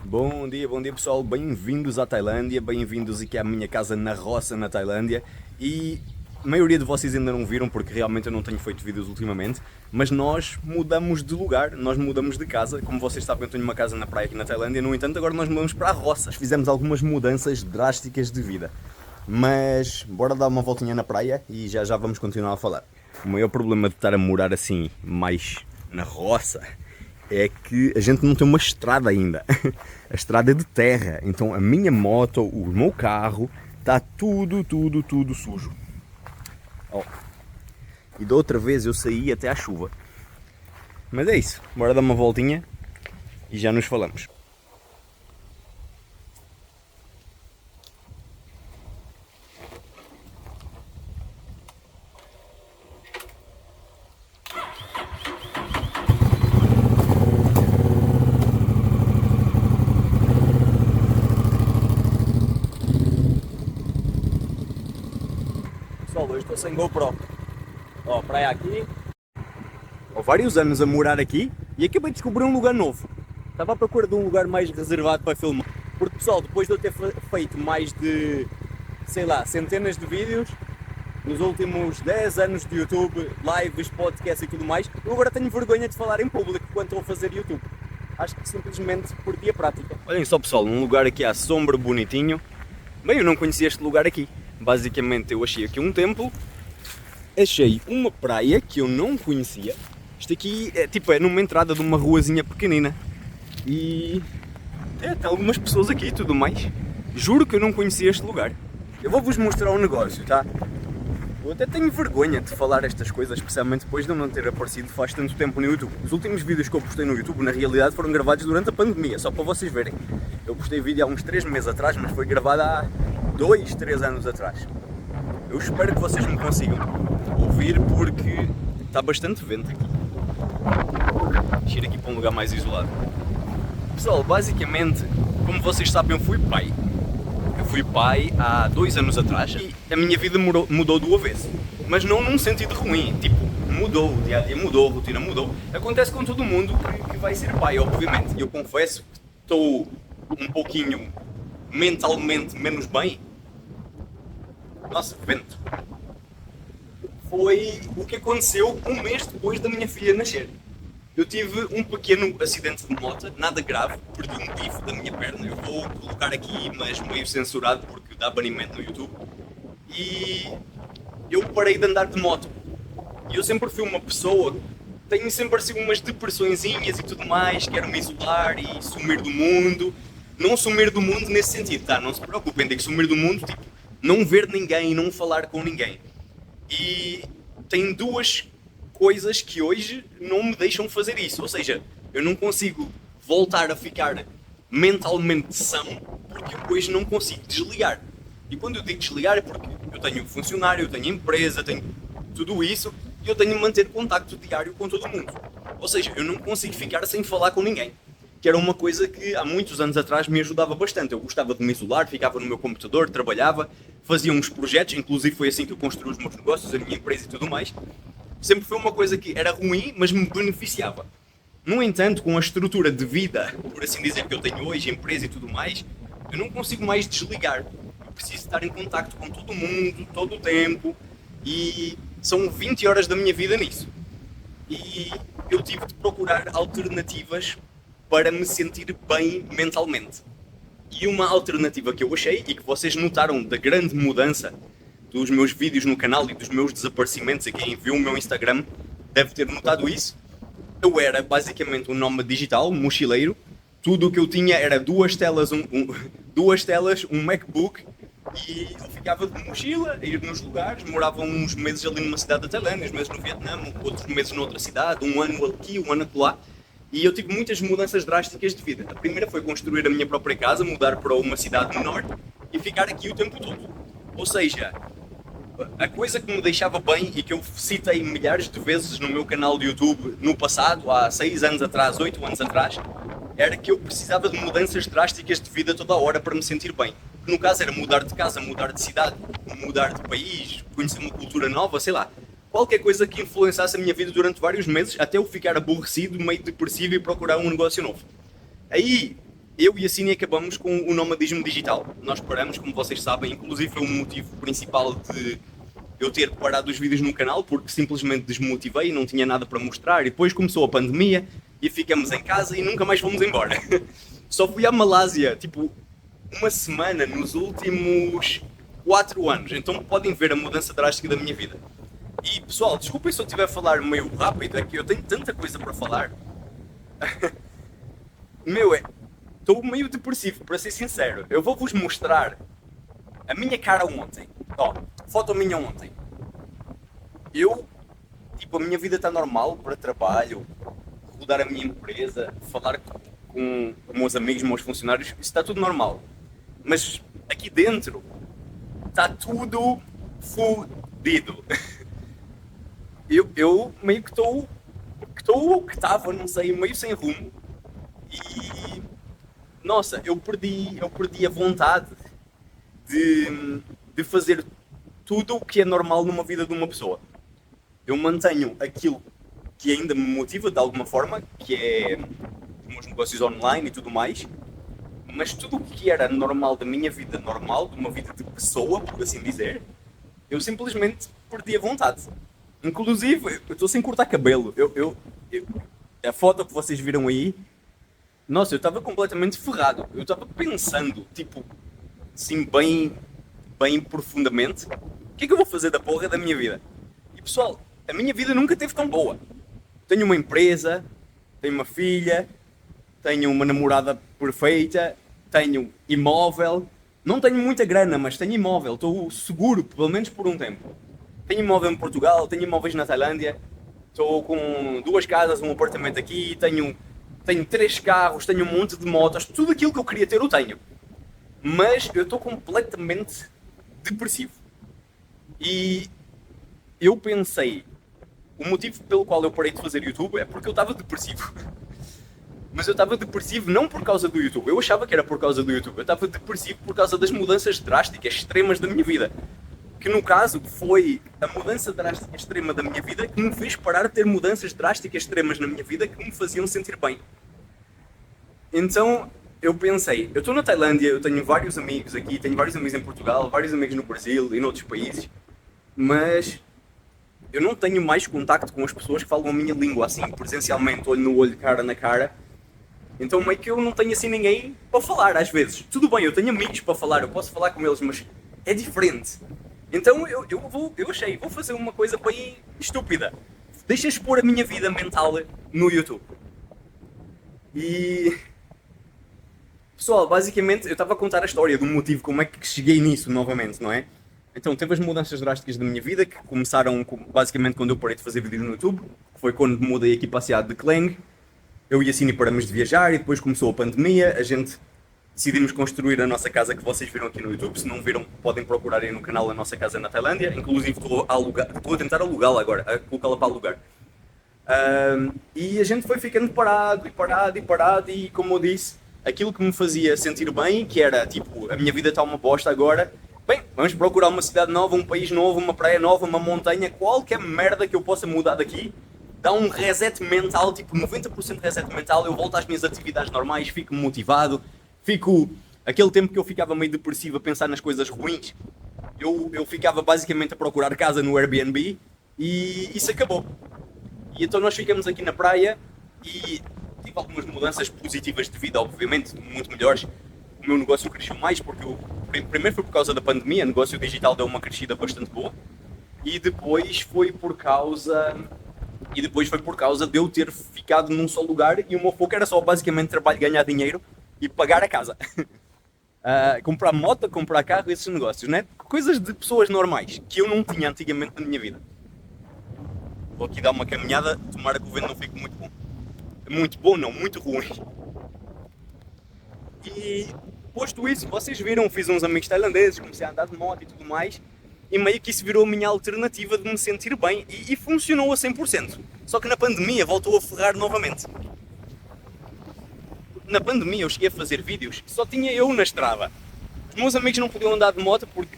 Bom dia pessoal, bem-vindos à Tailândia, bem-vindos aqui à minha casa na roça na Tailândia. E a maioria de vocês ainda não viram porque realmente eu não tenho feito vídeos ultimamente, mas nós mudamos de lugar, nós mudamos de casa. Como vocês sabem, eu tenho uma casa na praia aqui na Tailândia, no entanto agora nós mudamos para a roça. Fizemos algumas mudanças drásticas de vida, mas bora dar uma voltinha na praia e já vamos continuar a falar. O maior problema de estar a morar assim, mais na roça, é que a gente não tem uma estrada ainda. A estrada é de terra, então a minha moto, o meu carro, está tudo sujo. Oh. E da outra vez eu saí até à chuva. Mas é isso, bora dar uma voltinha e já nos falamos. Pessoal, hoje estou sem GoPro. Ó, praia aqui. Há vários anos a morar aqui e acabei de descobrir um lugar novo. Estava à procura de um lugar mais reservado para filmar. Porque pessoal, depois de eu ter feito mais de, sei lá, centenas de vídeos nos últimos 10 anos de YouTube, lives, podcasts e tudo mais, eu agora tenho vergonha de falar em público quando estou a fazer YouTube. Acho que simplesmente perdi a prática. Olhem só pessoal, um lugar aqui à sombra bonitinho. Bem, eu não conhecia este lugar aqui. Basicamente eu achei aqui um templo, achei uma praia que eu não conhecia. Isto aqui é numa entrada de uma ruazinha pequenina. E tem algumas pessoas aqui e tudo mais. Juro que eu não conhecia este lugar. Eu vou-vos mostrar um negócio, tá? Eu até tenho vergonha de falar estas coisas, especialmente depois de eu não ter aparecido faz tanto tempo no YouTube. Os últimos vídeos que eu postei no YouTube, na realidade, foram gravados durante a pandemia, só para vocês verem. Eu postei vídeo há uns 3 meses atrás, mas foi gravado há 2, 3 anos atrás. Eu espero que vocês me consigam ouvir porque está bastante vento aqui. Deixa eu ir aqui para um lugar mais isolado. Pessoal, basicamente, como vocês sabem, eu fui pai. Eu fui pai há 2 anos atrás e a minha vida mudou do avesso. Mas não num sentido ruim, tipo, mudou, o dia a dia mudou, a rotina mudou. Acontece com todo mundo que vai ser pai, obviamente. E eu confesso que estou um pouquinho mentalmente menos bem. Nossa, vento. Foi o que aconteceu um mês depois da minha filha nascer. Eu tive um pequeno acidente de moto, nada grave, perdi um bife da minha perna. Eu vou colocar aqui, mas meio censurado porque dá banimento no YouTube. E eu parei de andar de moto. E eu sempre fui uma pessoa, tenho sempre assim umas depressõezinhas e tudo mais, quero me isolar e sumir do mundo. Não sumir do mundo nesse sentido, tá? Não se preocupem, tem que sumir do mundo, tipo, não ver ninguém, não falar com ninguém. E tem duas coisas que hoje não me deixam fazer isso, ou seja, eu não consigo voltar a ficar mentalmente são porque eu hoje não consigo desligar. E quando eu digo desligar é porque eu tenho funcionário, eu tenho empresa, tenho tudo isso e eu tenho de manter contacto diário com todo mundo. Ou seja, eu não consigo ficar sem falar com ninguém, que era uma coisa que há muitos anos atrás me ajudava bastante. Eu gostava de me isolar, ficava no meu computador, trabalhava, fazia uns projetos, inclusive foi assim que eu construí os meus negócios, a minha empresa e tudo mais. Sempre foi uma coisa que era ruim, mas me beneficiava. No entanto, com a estrutura de vida, por assim dizer, que eu tenho hoje, empresa e tudo mais, eu não consigo mais desligar. Eu preciso estar em contacto com todo mundo, todo o tempo, e são 20 horas da minha vida nisso. E eu tive de procurar alternativas para me sentir bem mentalmente. E uma alternativa que eu achei, e que vocês notaram da grande mudança dos meus vídeos no canal e dos meus desaparecimentos, e quem viu o meu Instagram deve ter notado isso. Eu era basicamente um nómada digital, um mochileiro. Tudo o que eu tinha era duas telas, um MacBook, e eu ficava de mochila, a ir nos lugares, morava uns meses ali numa cidade da Tailândia, uns meses no Vietnã, outros meses noutra cidade, um ano aqui, um ano acolá. E eu tive muitas mudanças drásticas de vida. A primeira foi construir a minha própria casa, mudar para uma cidade menor e ficar aqui o tempo todo. Ou seja, a coisa que me deixava bem e que eu citei milhares de vezes no meu canal de YouTube no passado, há 6 anos atrás, 8 anos atrás, era que eu precisava de mudanças drásticas de vida toda a hora para me sentir bem. No caso era mudar de casa, mudar de cidade, mudar de país, conhecer uma cultura nova, sei lá. Qualquer coisa que influenciasse a minha vida durante vários meses, até eu ficar aborrecido, meio depressivo e procurar um negócio novo. Aí eu e a Cine acabamos com o nomadismo digital. Nós paramos, como vocês sabem, inclusive foi um motivo principal de eu ter parado os vídeos no canal, porque simplesmente desmotivei, não tinha nada para mostrar, e depois começou a pandemia e ficamos em casa e nunca mais fomos embora. Só fui à Malásia, tipo, uma semana nos últimos 4 anos, então podem ver a mudança drástica da minha vida. E pessoal, desculpem se eu estiver a falar meio rápido, é que eu tenho tanta coisa para falar. Meu, estou meio depressivo, para ser sincero. Eu vou-vos mostrar a minha cara ontem. Ó, foto minha ontem. Eu, tipo, a minha vida está normal para trabalho, rodar a minha empresa, falar com meus amigos, meus funcionários, isso está tudo normal. Mas aqui dentro está tudo fodido. Eu meio que estou que estava, não sei, meio sem rumo. E nossa, eu perdi a vontade de fazer tudo o que é normal numa vida de uma pessoa. Eu mantenho aquilo que ainda me motiva de alguma forma, que é os meus negócios online e tudo mais, mas tudo o que era normal da minha vida normal, de uma vida de pessoa, por assim dizer, eu simplesmente perdi a vontade. Inclusive, eu estou sem cortar cabelo. A foto que vocês viram aí, nossa, eu estava completamente ferrado. Eu estava pensando, tipo, assim, bem profundamente, o que é que eu vou fazer da porra da minha vida? E pessoal, a minha vida nunca teve tão boa. Tenho uma empresa, tenho uma filha, tenho uma namorada perfeita, tenho imóvel. Não tenho muita grana, mas tenho imóvel. Estou seguro, pelo menos por um tempo. Tenho imóvel em Portugal, tenho imóveis na Tailândia. Estou com 2 casas, um apartamento aqui, tenho 3 carros, tenho um monte de motos. Tudo aquilo que eu queria ter eu tenho. Mas eu estou completamente depressivo. E eu pensei, o motivo pelo qual eu parei de fazer YouTube é porque eu estava depressivo. Mas eu estava depressivo não por causa do YouTube. Eu achava que era por causa do YouTube. Eu estava depressivo por causa das mudanças drásticas, extremas da minha vida. Que no caso foi a mudança drástica extrema da minha vida que me fez parar de ter mudanças drásticas extremas na minha vida que me faziam sentir bem. Então eu pensei, eu estou na Tailândia, eu tenho vários amigos aqui, tenho vários amigos em Portugal, vários amigos no Brasil e noutros países, mas eu não tenho mais contacto com as pessoas que falam a minha língua assim, presencialmente, olho no olho, cara na cara. Então meio que eu não tenho assim ninguém para falar às vezes. Tudo bem, eu tenho amigos para falar, eu posso falar com eles, mas é diferente. Então eu achei, vou fazer uma coisa bem estúpida. Deixa expor a minha vida mental no YouTube. E pessoal, basicamente eu estava a contar a história do motivo, como é que cheguei nisso novamente, não é? Então teve as mudanças drásticas da minha vida que começaram basicamente quando eu parei de fazer vídeos no YouTube, que foi quando mudei aqui para a cidade de Klang. Eu e a Cine paramos de viajar e depois começou a pandemia, a gente decidimos construir a nossa casa que vocês viram aqui no YouTube. Se não viram, podem procurar aí no canal a nossa casa na Tailândia. Inclusive estou a tentar alugá-la agora, a colocá-la para alugar. E a gente foi ficando parado e como eu disse, aquilo que me fazia sentir bem, que era tipo, a minha vida está uma bosta agora, bem, vamos procurar uma cidade nova, um país novo, uma praia nova, uma montanha, qualquer merda que eu possa mudar daqui, dá um reset mental, tipo 90% de reset mental, eu volto às minhas atividades normais, fico motivado, fico, aquele tempo que eu ficava meio depressivo a pensar nas coisas ruins, eu ficava basicamente a procurar casa no Airbnb e isso acabou. E então nós ficamos aqui na praia e tive algumas mudanças positivas de vida, obviamente, muito melhores. O meu negócio cresceu mais porque primeiro foi por causa da pandemia, o negócio digital deu uma crescida bastante boa. E depois foi por causa de eu ter ficado num só lugar e o meu foco era só basicamente trabalho, ganhar dinheiro e pagar a casa. Comprar moto, comprar carro, esses negócios, né? Coisas de pessoas normais que eu não tinha antigamente na minha vida. Vou aqui dar uma caminhada, tomara que o vento não fique muito bom. Muito bom não, muito ruim. E posto isso, vocês viram, fiz uns amigos tailandeses, comecei a andar de moto e tudo mais. E meio que isso virou a minha alternativa de me sentir bem e funcionou a 100%. Só que na pandemia voltou a ferrar novamente. Na pandemia eu cheguei a fazer vídeos que só tinha eu na estrada. Os meus amigos não podiam andar de moto porque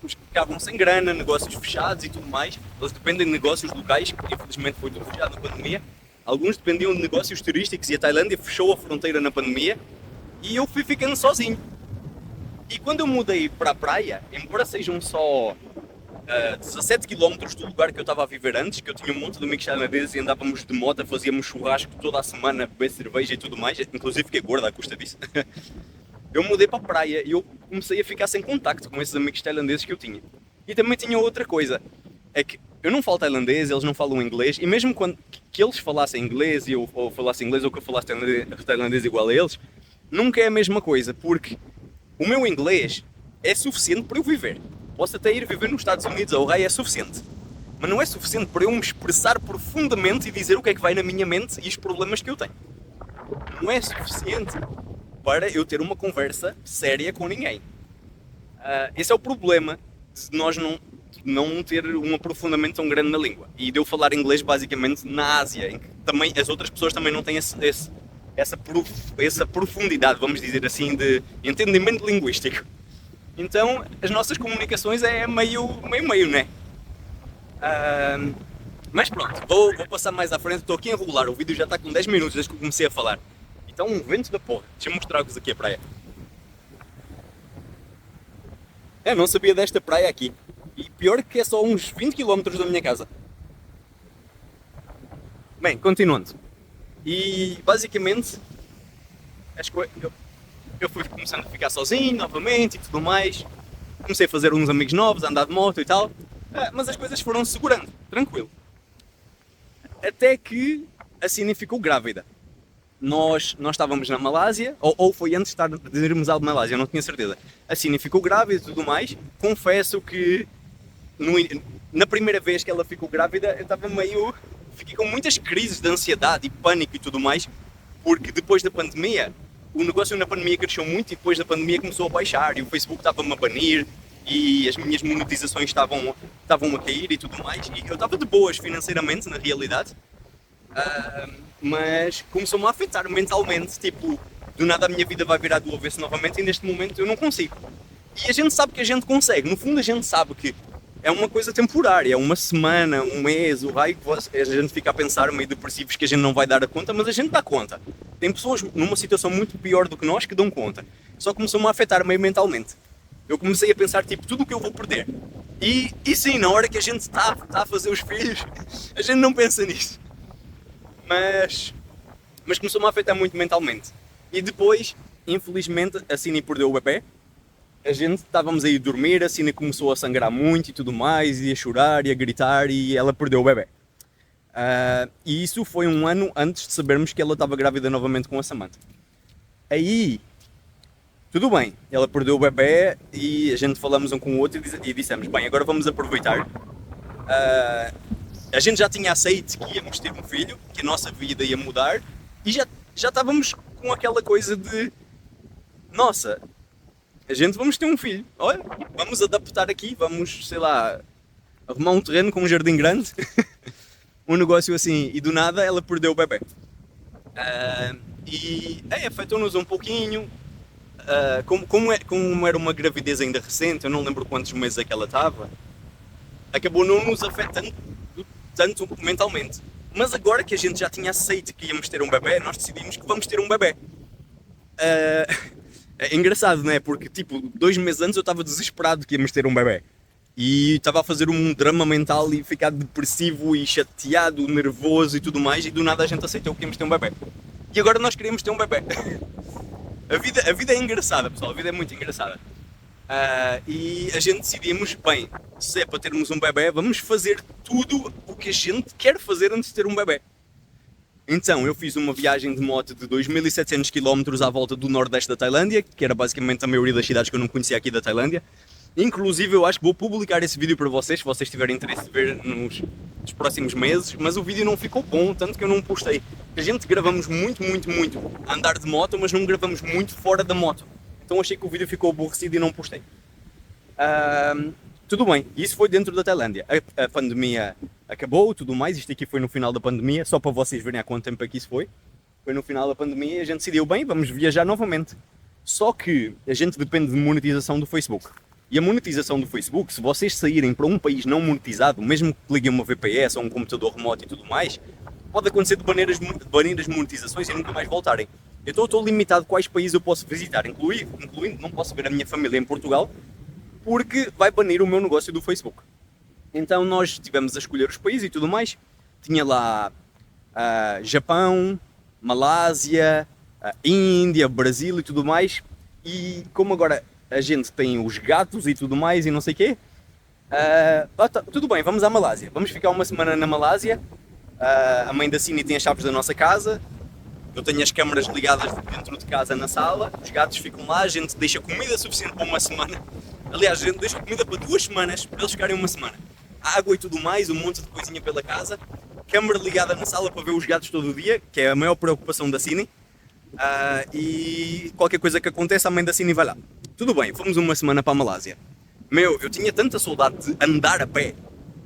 os que ficavam sem grana, negócios fechados e tudo mais. Eles dependem de negócios locais, que infelizmente foi tudo fechado na pandemia. Alguns dependiam de negócios turísticos e a Tailândia fechou a fronteira na pandemia. E eu fui ficando sozinho. E quando eu mudei para a praia, embora sejam só 17 km do lugar que eu estava a viver antes, que eu tinha um monte de amigos tailandeses e andávamos de moto, fazíamos churrasco toda a semana, beber cerveja e tudo mais, inclusive fiquei gorda à custa disso. Eu mudei para a praia e eu comecei a ficar sem contacto com esses amigos tailandeses que eu tinha. E também tinha outra coisa, é que eu não falo tailandês, eles não falam inglês, e mesmo quando que eles falassem inglês e eu falasse inglês ou que eu falasse tailandês igual a eles, nunca é a mesma coisa, porque o meu inglês é suficiente para eu viver. Posso até ir viver nos Estados Unidos, ou raio é suficiente. Mas não é suficiente para eu me expressar profundamente e dizer o que é que vai na minha mente e os problemas que eu tenho. Não é suficiente para eu ter uma conversa séria com ninguém. Esse é o problema de nós não ter um aprofundamento tão grande na língua. E de eu falar inglês basicamente na Ásia, em que também, as outras pessoas também não têm essa profundidade, vamos dizer assim, de entendimento linguístico. Então as nossas comunicações é meio, né? Mas pronto, vou passar mais à frente, estou aqui a enrolar, o vídeo já está com 10 minutos desde que eu comecei a falar. Então um vento da porra, deixa-me mostrar-vos aqui a praia. Eu não sabia desta praia aqui. E pior que é só uns 20 km da minha casa. Bem, continuando. E basicamente eu fui começando a ficar sozinho novamente e tudo mais. Comecei a fazer uns amigos novos, a andar de moto e tal. Mas as coisas foram se segurando, tranquilo. Até que a Cine ficou grávida. Nós estávamos na Malásia, ou foi antes de irmos à Malásia, eu não tinha certeza. A Cine ficou grávida e tudo mais. Confesso que na primeira vez que ela ficou grávida, eu estava fiquei com muitas crises de ansiedade e pânico e tudo mais, porque depois da pandemia, o negócio na pandemia cresceu muito e depois da pandemia começou a baixar e o Facebook estava-me a banir e as minhas monetizações estavam a cair e tudo mais. E eu estava de boas financeiramente, na realidade. Mas começou-me a afetar mentalmente, tipo, do nada a minha vida vai virar do avesso novamente e neste momento eu não consigo. E a gente sabe que a gente consegue, no fundo a gente sabe que é uma coisa temporária, uma semana, um mês, o raio que a gente fica a pensar meio depressivos que a gente não vai dar a conta, mas a gente dá conta. Tem pessoas numa situação muito pior do que nós que dão conta. Só começou-me a afetar meio mentalmente. Eu comecei a pensar, tipo, tudo o que eu vou perder. E sim, na hora que a gente está a fazer os filhos, a gente não pensa nisso. Mas começou-me a afetar muito mentalmente. E depois, infelizmente, a Cine perdeu o bebê. A gente estávamos aí a dormir, a Cine começou a sangrar muito e tudo mais, e a chorar e a gritar, e ela perdeu o bebê. E isso foi um ano antes de sabermos que ela estava grávida novamente com a Samantha. Aí, tudo bem, ela perdeu o bebê e a gente falamos um com o outro e dissemos, bem, agora vamos aproveitar. A gente já tinha aceito que íamos ter um filho, que a nossa vida ia mudar, e já estávamos com aquela coisa de, nossa, a gente vamos ter um filho, olha, vamos adaptar aqui, vamos, sei lá, arrumar um terreno com um jardim grande, um negócio assim, e do nada ela perdeu o bebê. E afetou-nos um pouquinho, como era uma gravidez ainda recente, eu não lembro quantos meses é que ela estava, acabou não nos afetando tanto mentalmente. Mas agora que a gente já tinha aceito que íamos ter um bebê, nós decidimos que vamos ter um bebê. É engraçado, não é? Porque, tipo, 2 meses antes eu estava desesperado que íamos ter um bebê. E estava a fazer um drama mental e ficar depressivo e chateado, nervoso e tudo mais. E do nada a gente aceitou que íamos ter um bebê. E agora nós queríamos ter um bebê. A vida é engraçada, pessoal. A vida é muito engraçada. E a gente decidimos, bem, se é para termos um bebê, vamos fazer tudo o que a gente quer fazer antes de ter um bebê. Então, eu fiz uma viagem de moto de 2.700 km à volta do nordeste da Tailândia, que era basicamente a maioria das cidades que eu não conhecia aqui da Tailândia. Inclusive, eu acho que vou publicar esse vídeo para vocês, se vocês tiverem interesse de ver nos próximos meses, mas o vídeo não ficou bom, tanto que eu não postei. A gente gravamos muito a andar de moto, mas não gravamos muito fora da moto. Então achei que o vídeo ficou aborrecido e não postei. Tudo bem, isso foi dentro da Tailândia. A pandemia acabou, tudo mais, isto aqui foi no final da pandemia, só para vocês verem há quanto tempo é que isso foi. Foi no final da pandemia e a gente decidiu, bem, vamos viajar novamente. Só que a gente depende de monetização do Facebook. E a monetização do Facebook, se vocês saírem para um país não monetizado, mesmo que liguem uma VPS ou um computador remoto e tudo mais, pode acontecer de banir as monetizações e nunca mais voltarem. Então eu estou limitado a quais países eu posso visitar, incluindo não posso ver a minha família em Portugal, porque vai banir o meu negócio do Facebook. Então nós tivemos a escolher os países e tudo mais. Tinha lá Japão, Malásia, Índia, Brasil e tudo mais. E como agora a gente tem os gatos e tudo mais e não sei o quê, tudo bem, vamos à Malásia. Vamos ficar uma semana na Malásia. A mãe da Cine tem as chaves da nossa casa. Eu tenho as câmaras ligadas dentro de casa na sala. Os gatos ficam lá. A gente deixa comida suficiente para uma semana. Aliás, a gente deixa comida para 2 semanas, para eles ficarem uma semana. Água e tudo mais, um monte de coisinha pela casa. Câmara ligada na sala para ver os gatos todo o dia, que é a maior preocupação da Cine. E qualquer coisa que aconteça, a mãe da Cine vai lá. Tudo bem, fomos uma semana para a Malásia. Eu tinha tanta saudade de andar a pé.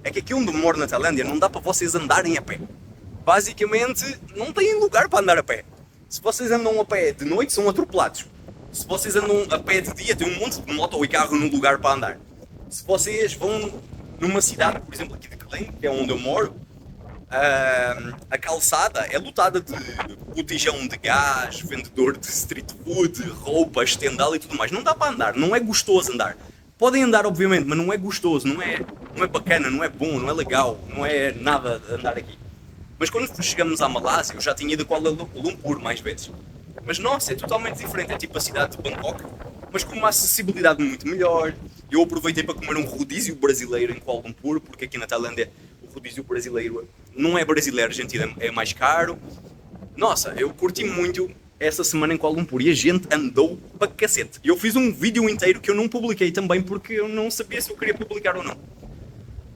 É que aqui onde eu moro na Tailândia não dá para vocês andarem a pé. Basicamente, não têm lugar para andar a pé. Se vocês andam a pé de noite, são atropelados. Se vocês andam a pé de dia, tem um monte de moto e carro no lugar para andar. Se vocês vão numa cidade, por exemplo aqui de Klang, que é onde eu moro, a calçada é lotada de botijão de gás, vendedor de street food, roupa, estendal e tudo mais. Não dá para andar, não é gostoso andar. Podem andar, obviamente, mas não é gostoso, não é bacana, não é bom, não é legal, não é nada andar aqui. Mas quando chegamos à Malásia, eu já tinha ido a Kuala Lumpur mais vezes. Mas nossa, é totalmente diferente, é tipo a cidade de Bangkok, mas com uma acessibilidade muito melhor. Eu aproveitei para comer um rodízio brasileiro em Kuala Lumpur, porque aqui na Tailândia o rodízio brasileiro não é brasileiro, gente, é mais caro. Nossa, eu curti muito essa semana em Kuala Lumpur e a gente andou para cacete. E eu fiz um vídeo inteiro que eu não publiquei também porque eu não sabia se eu queria publicar ou não.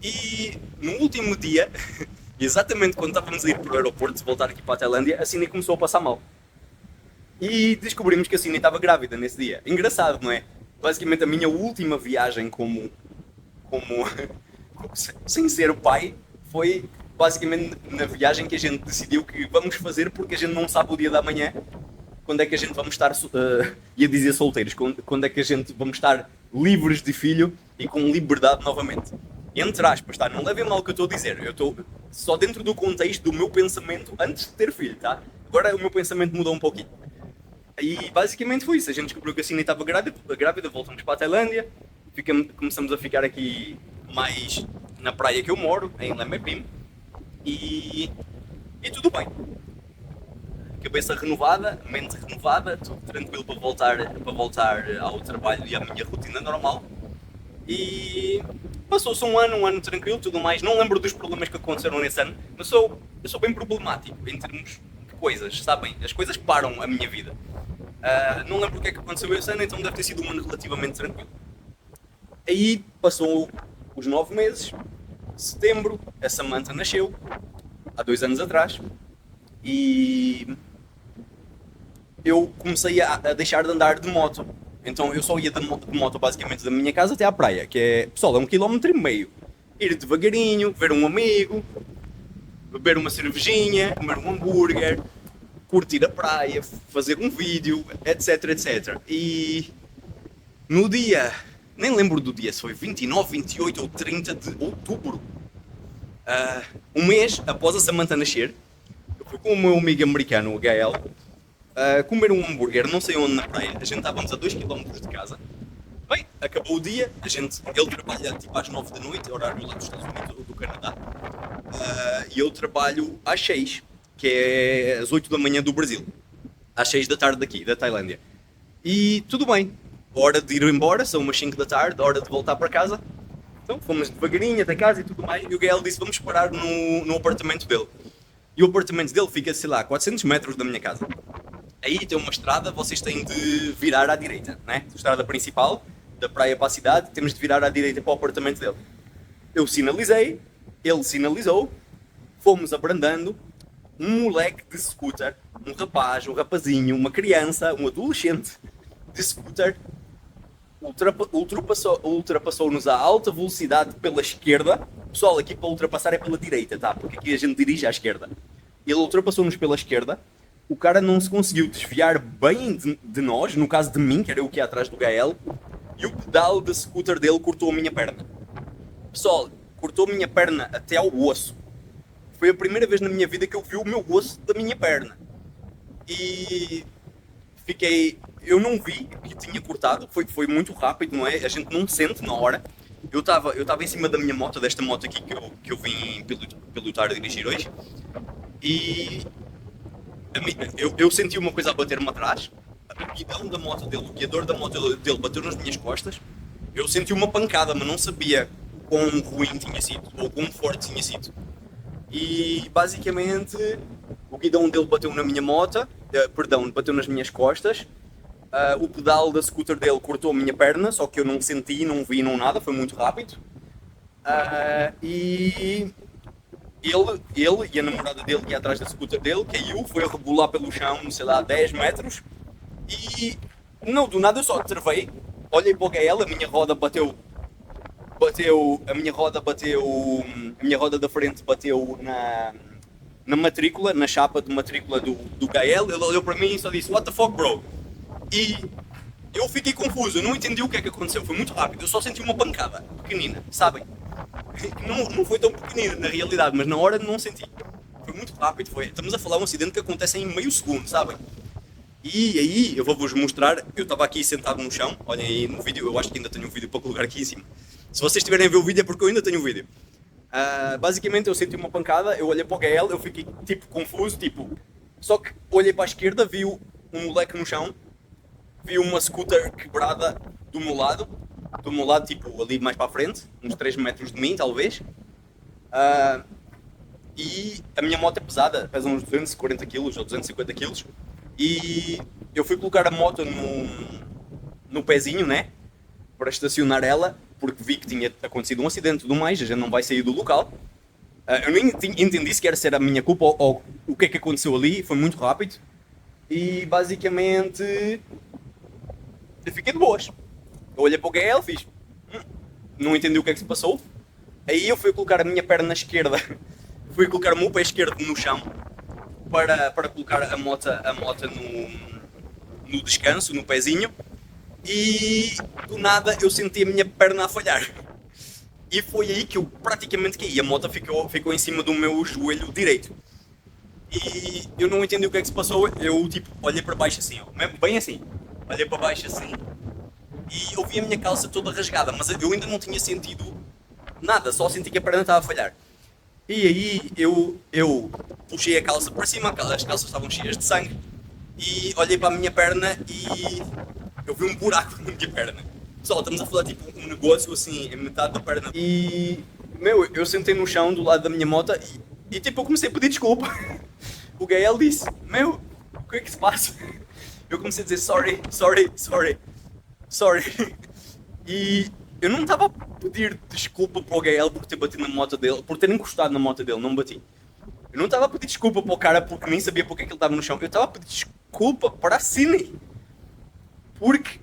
E no último dia, exatamente quando estávamos a ir para o aeroporto de voltar aqui para a Tailândia, a Cine começou a passar mal. E descobrimos que a Cine estava grávida nesse dia. Engraçado, não é? Basicamente a minha última viagem como sem ser o pai foi basicamente na viagem que a gente decidiu que vamos fazer porque a gente não sabe o dia da manhã quando é que a gente vamos estar, ia dizer solteiros, quando é que a gente vamos estar livres de filho e com liberdade novamente. Entre aspas, tá? Não levem mal o que eu estou a dizer, eu estou só dentro do contexto do meu pensamento antes de ter filho, tá? Agora o meu pensamento mudou um pouquinho. E basicamente foi isso, a gente descobriu que a Cine estava grávida, voltamos para a Tailândia, começamos a ficar aqui mais na praia que eu moro, em Lamepim, e tudo bem. Cabeça renovada, mente renovada, tudo tranquilo para voltar ao trabalho e à minha rotina normal. E passou-se um ano tranquilo, tudo mais. Não lembro dos problemas que aconteceram nesse ano, mas eu sou bem problemático em termos de coisas, sabem? As coisas param a minha vida. Não lembro o que é que aconteceu esse ano, então deve ter sido um ano relativamente tranquilo. Aí passou os 9 meses, setembro, a Samantha nasceu, há 2 anos atrás, e eu comecei a deixar de andar de moto. Então eu só ia de moto basicamente da minha casa até à praia, que é, pessoal, é 1,5 km. Ir devagarinho, ver um amigo, beber uma cervejinha, comer um hambúrguer, curtir a praia, fazer um vídeo, etc, etc. E no dia, nem lembro do dia, se foi 29, 28 ou 30 de outubro, um mês após a Samantha nascer, eu fui com o meu amigo americano, o Gael, comer um hambúrguer, não sei onde na praia. A gente estávamos a 2 km de casa. Bem, acabou o dia, ele trabalha tipo às 9 da noite, horário lá dos Estados Unidos ou do Canadá, e eu trabalho às 6, que é às 8 da manhã do Brasil, às 6 da tarde daqui, da Tailândia. E tudo bem, hora de ir embora, são umas 5 da tarde, hora de voltar para casa. Então fomos devagarinho até casa e tudo mais, e o Gael disse, vamos parar no apartamento dele. E o apartamento dele fica, sei lá, 400 metros da minha casa. Aí tem uma estrada, vocês têm de virar à direita, né? A estrada principal, da praia para a cidade, temos de virar à direita para o apartamento dele. Eu sinalizei, ele sinalizou, fomos abrandando, um moleque de scooter, um rapaz, um rapazinho, uma criança, um adolescente de scooter, ultrapassou-nos a alta velocidade pela esquerda. Pessoal, aqui para ultrapassar é pela direita, tá? Porque aqui a gente dirige à esquerda. Ele ultrapassou-nos pela esquerda, o cara não se conseguiu desviar bem de nós, no caso de mim, que era eu que ia atrás do Gael, e o pedal da scooter dele cortou a minha perna. Pessoal, cortou a minha perna até ao osso. Foi a primeira vez na minha vida que eu vi o meu osso da minha perna. E Eu não vi que tinha cortado, foi muito rápido, não é? A gente não sente na hora. Eu tava em cima da minha moto, desta moto aqui que eu vim pilotar e dirigir hoje, e eu senti uma coisa a bater-me atrás, o guidão da moto dele, o guiador da moto dele bateu nas minhas costas, eu senti uma pancada, mas não sabia quão ruim tinha sido, ou quão forte tinha sido. E basicamente o guidão dele bateu na minha moto, perdão, bateu nas minhas costas. O pedal da scooter dele cortou a minha perna, só que eu não senti, não vi, não nada, foi muito rápido. E ele e a namorada dele que ia atrás da scooter dele caiu, foi a rebolar pelo chão, sei lá, 10 metros. E não, do nada eu só travei, olhei para o GL, a minha roda a minha roda da frente bateu na matrícula, na chapa de matrícula do GL. Ele olhou para mim e só disse: "What the fuck, bro?" E eu fiquei confuso, eu não entendi o que é que aconteceu, foi muito rápido, eu só senti uma pancada pequenina, sabem? Não foi tão pequenina na realidade, mas na hora não senti. Foi muito rápido, estamos a falar de um acidente que acontece em meio segundo, sabem? E aí, eu vou-vos mostrar, eu estava aqui sentado no chão, olhem aí no vídeo, eu acho que ainda tenho um vídeo para colocar aqui em cima. Se vocês estiverem a ver o vídeo é porque eu ainda tenho o vídeo. Basicamente eu senti uma pancada, eu olhei para o GL, eu fiquei tipo confuso, só que olhei para a esquerda, vi um moleque no chão, vi uma scooter quebrada do meu lado, tipo ali mais para a frente, uns 3 metros de mim talvez. E a minha moto é pesada, pesa uns 240 kg ou 250 kg. E eu fui colocar a moto no pezinho, né? Para estacionar ela, porque vi que tinha acontecido um acidente e tudo mais, a gente não vai sair do local. Eu nem entendi se quer ser a minha culpa ou o que é que aconteceu ali, foi muito rápido. E basicamente eu fiquei de boas. Eu olhei para o GL, fiz. Não entendi o que é que se passou. Aí eu fui colocar a minha perna esquerda, fui colocar o meu pé esquerdo no chão para colocar a moto no descanso, no pezinho. E do nada eu senti a minha perna a falhar. E foi aí que eu praticamente caí. A moto ficou em cima do meu joelho direito. E eu não entendi o que é que se passou. Eu tipo, olhei para baixo assim, bem assim. Olhei para baixo assim. E eu vi a minha calça toda rasgada, mas eu ainda não tinha sentido nada, só senti que a perna estava a falhar. E aí eu puxei a calça para cima, as calças estavam cheias de sangue, e olhei para a minha perna e eu vi um buraco na minha perna. Pessoal, estamos a falar tipo um negócio assim, em metade da perna. E, eu sentei no chão do lado da minha moto e tipo, eu comecei a pedir desculpa. O Gael disse: o que é que se passa? Eu comecei a dizer sorry. E eu não estava a pedir desculpa para o Gael por ter batido na moto dele, por ter encostado na moto dele, não bati. Eu não estava a pedir desculpa para o cara porque nem sabia porque é que ele estava no chão. Eu estava a pedir desculpa para a Cine. Porque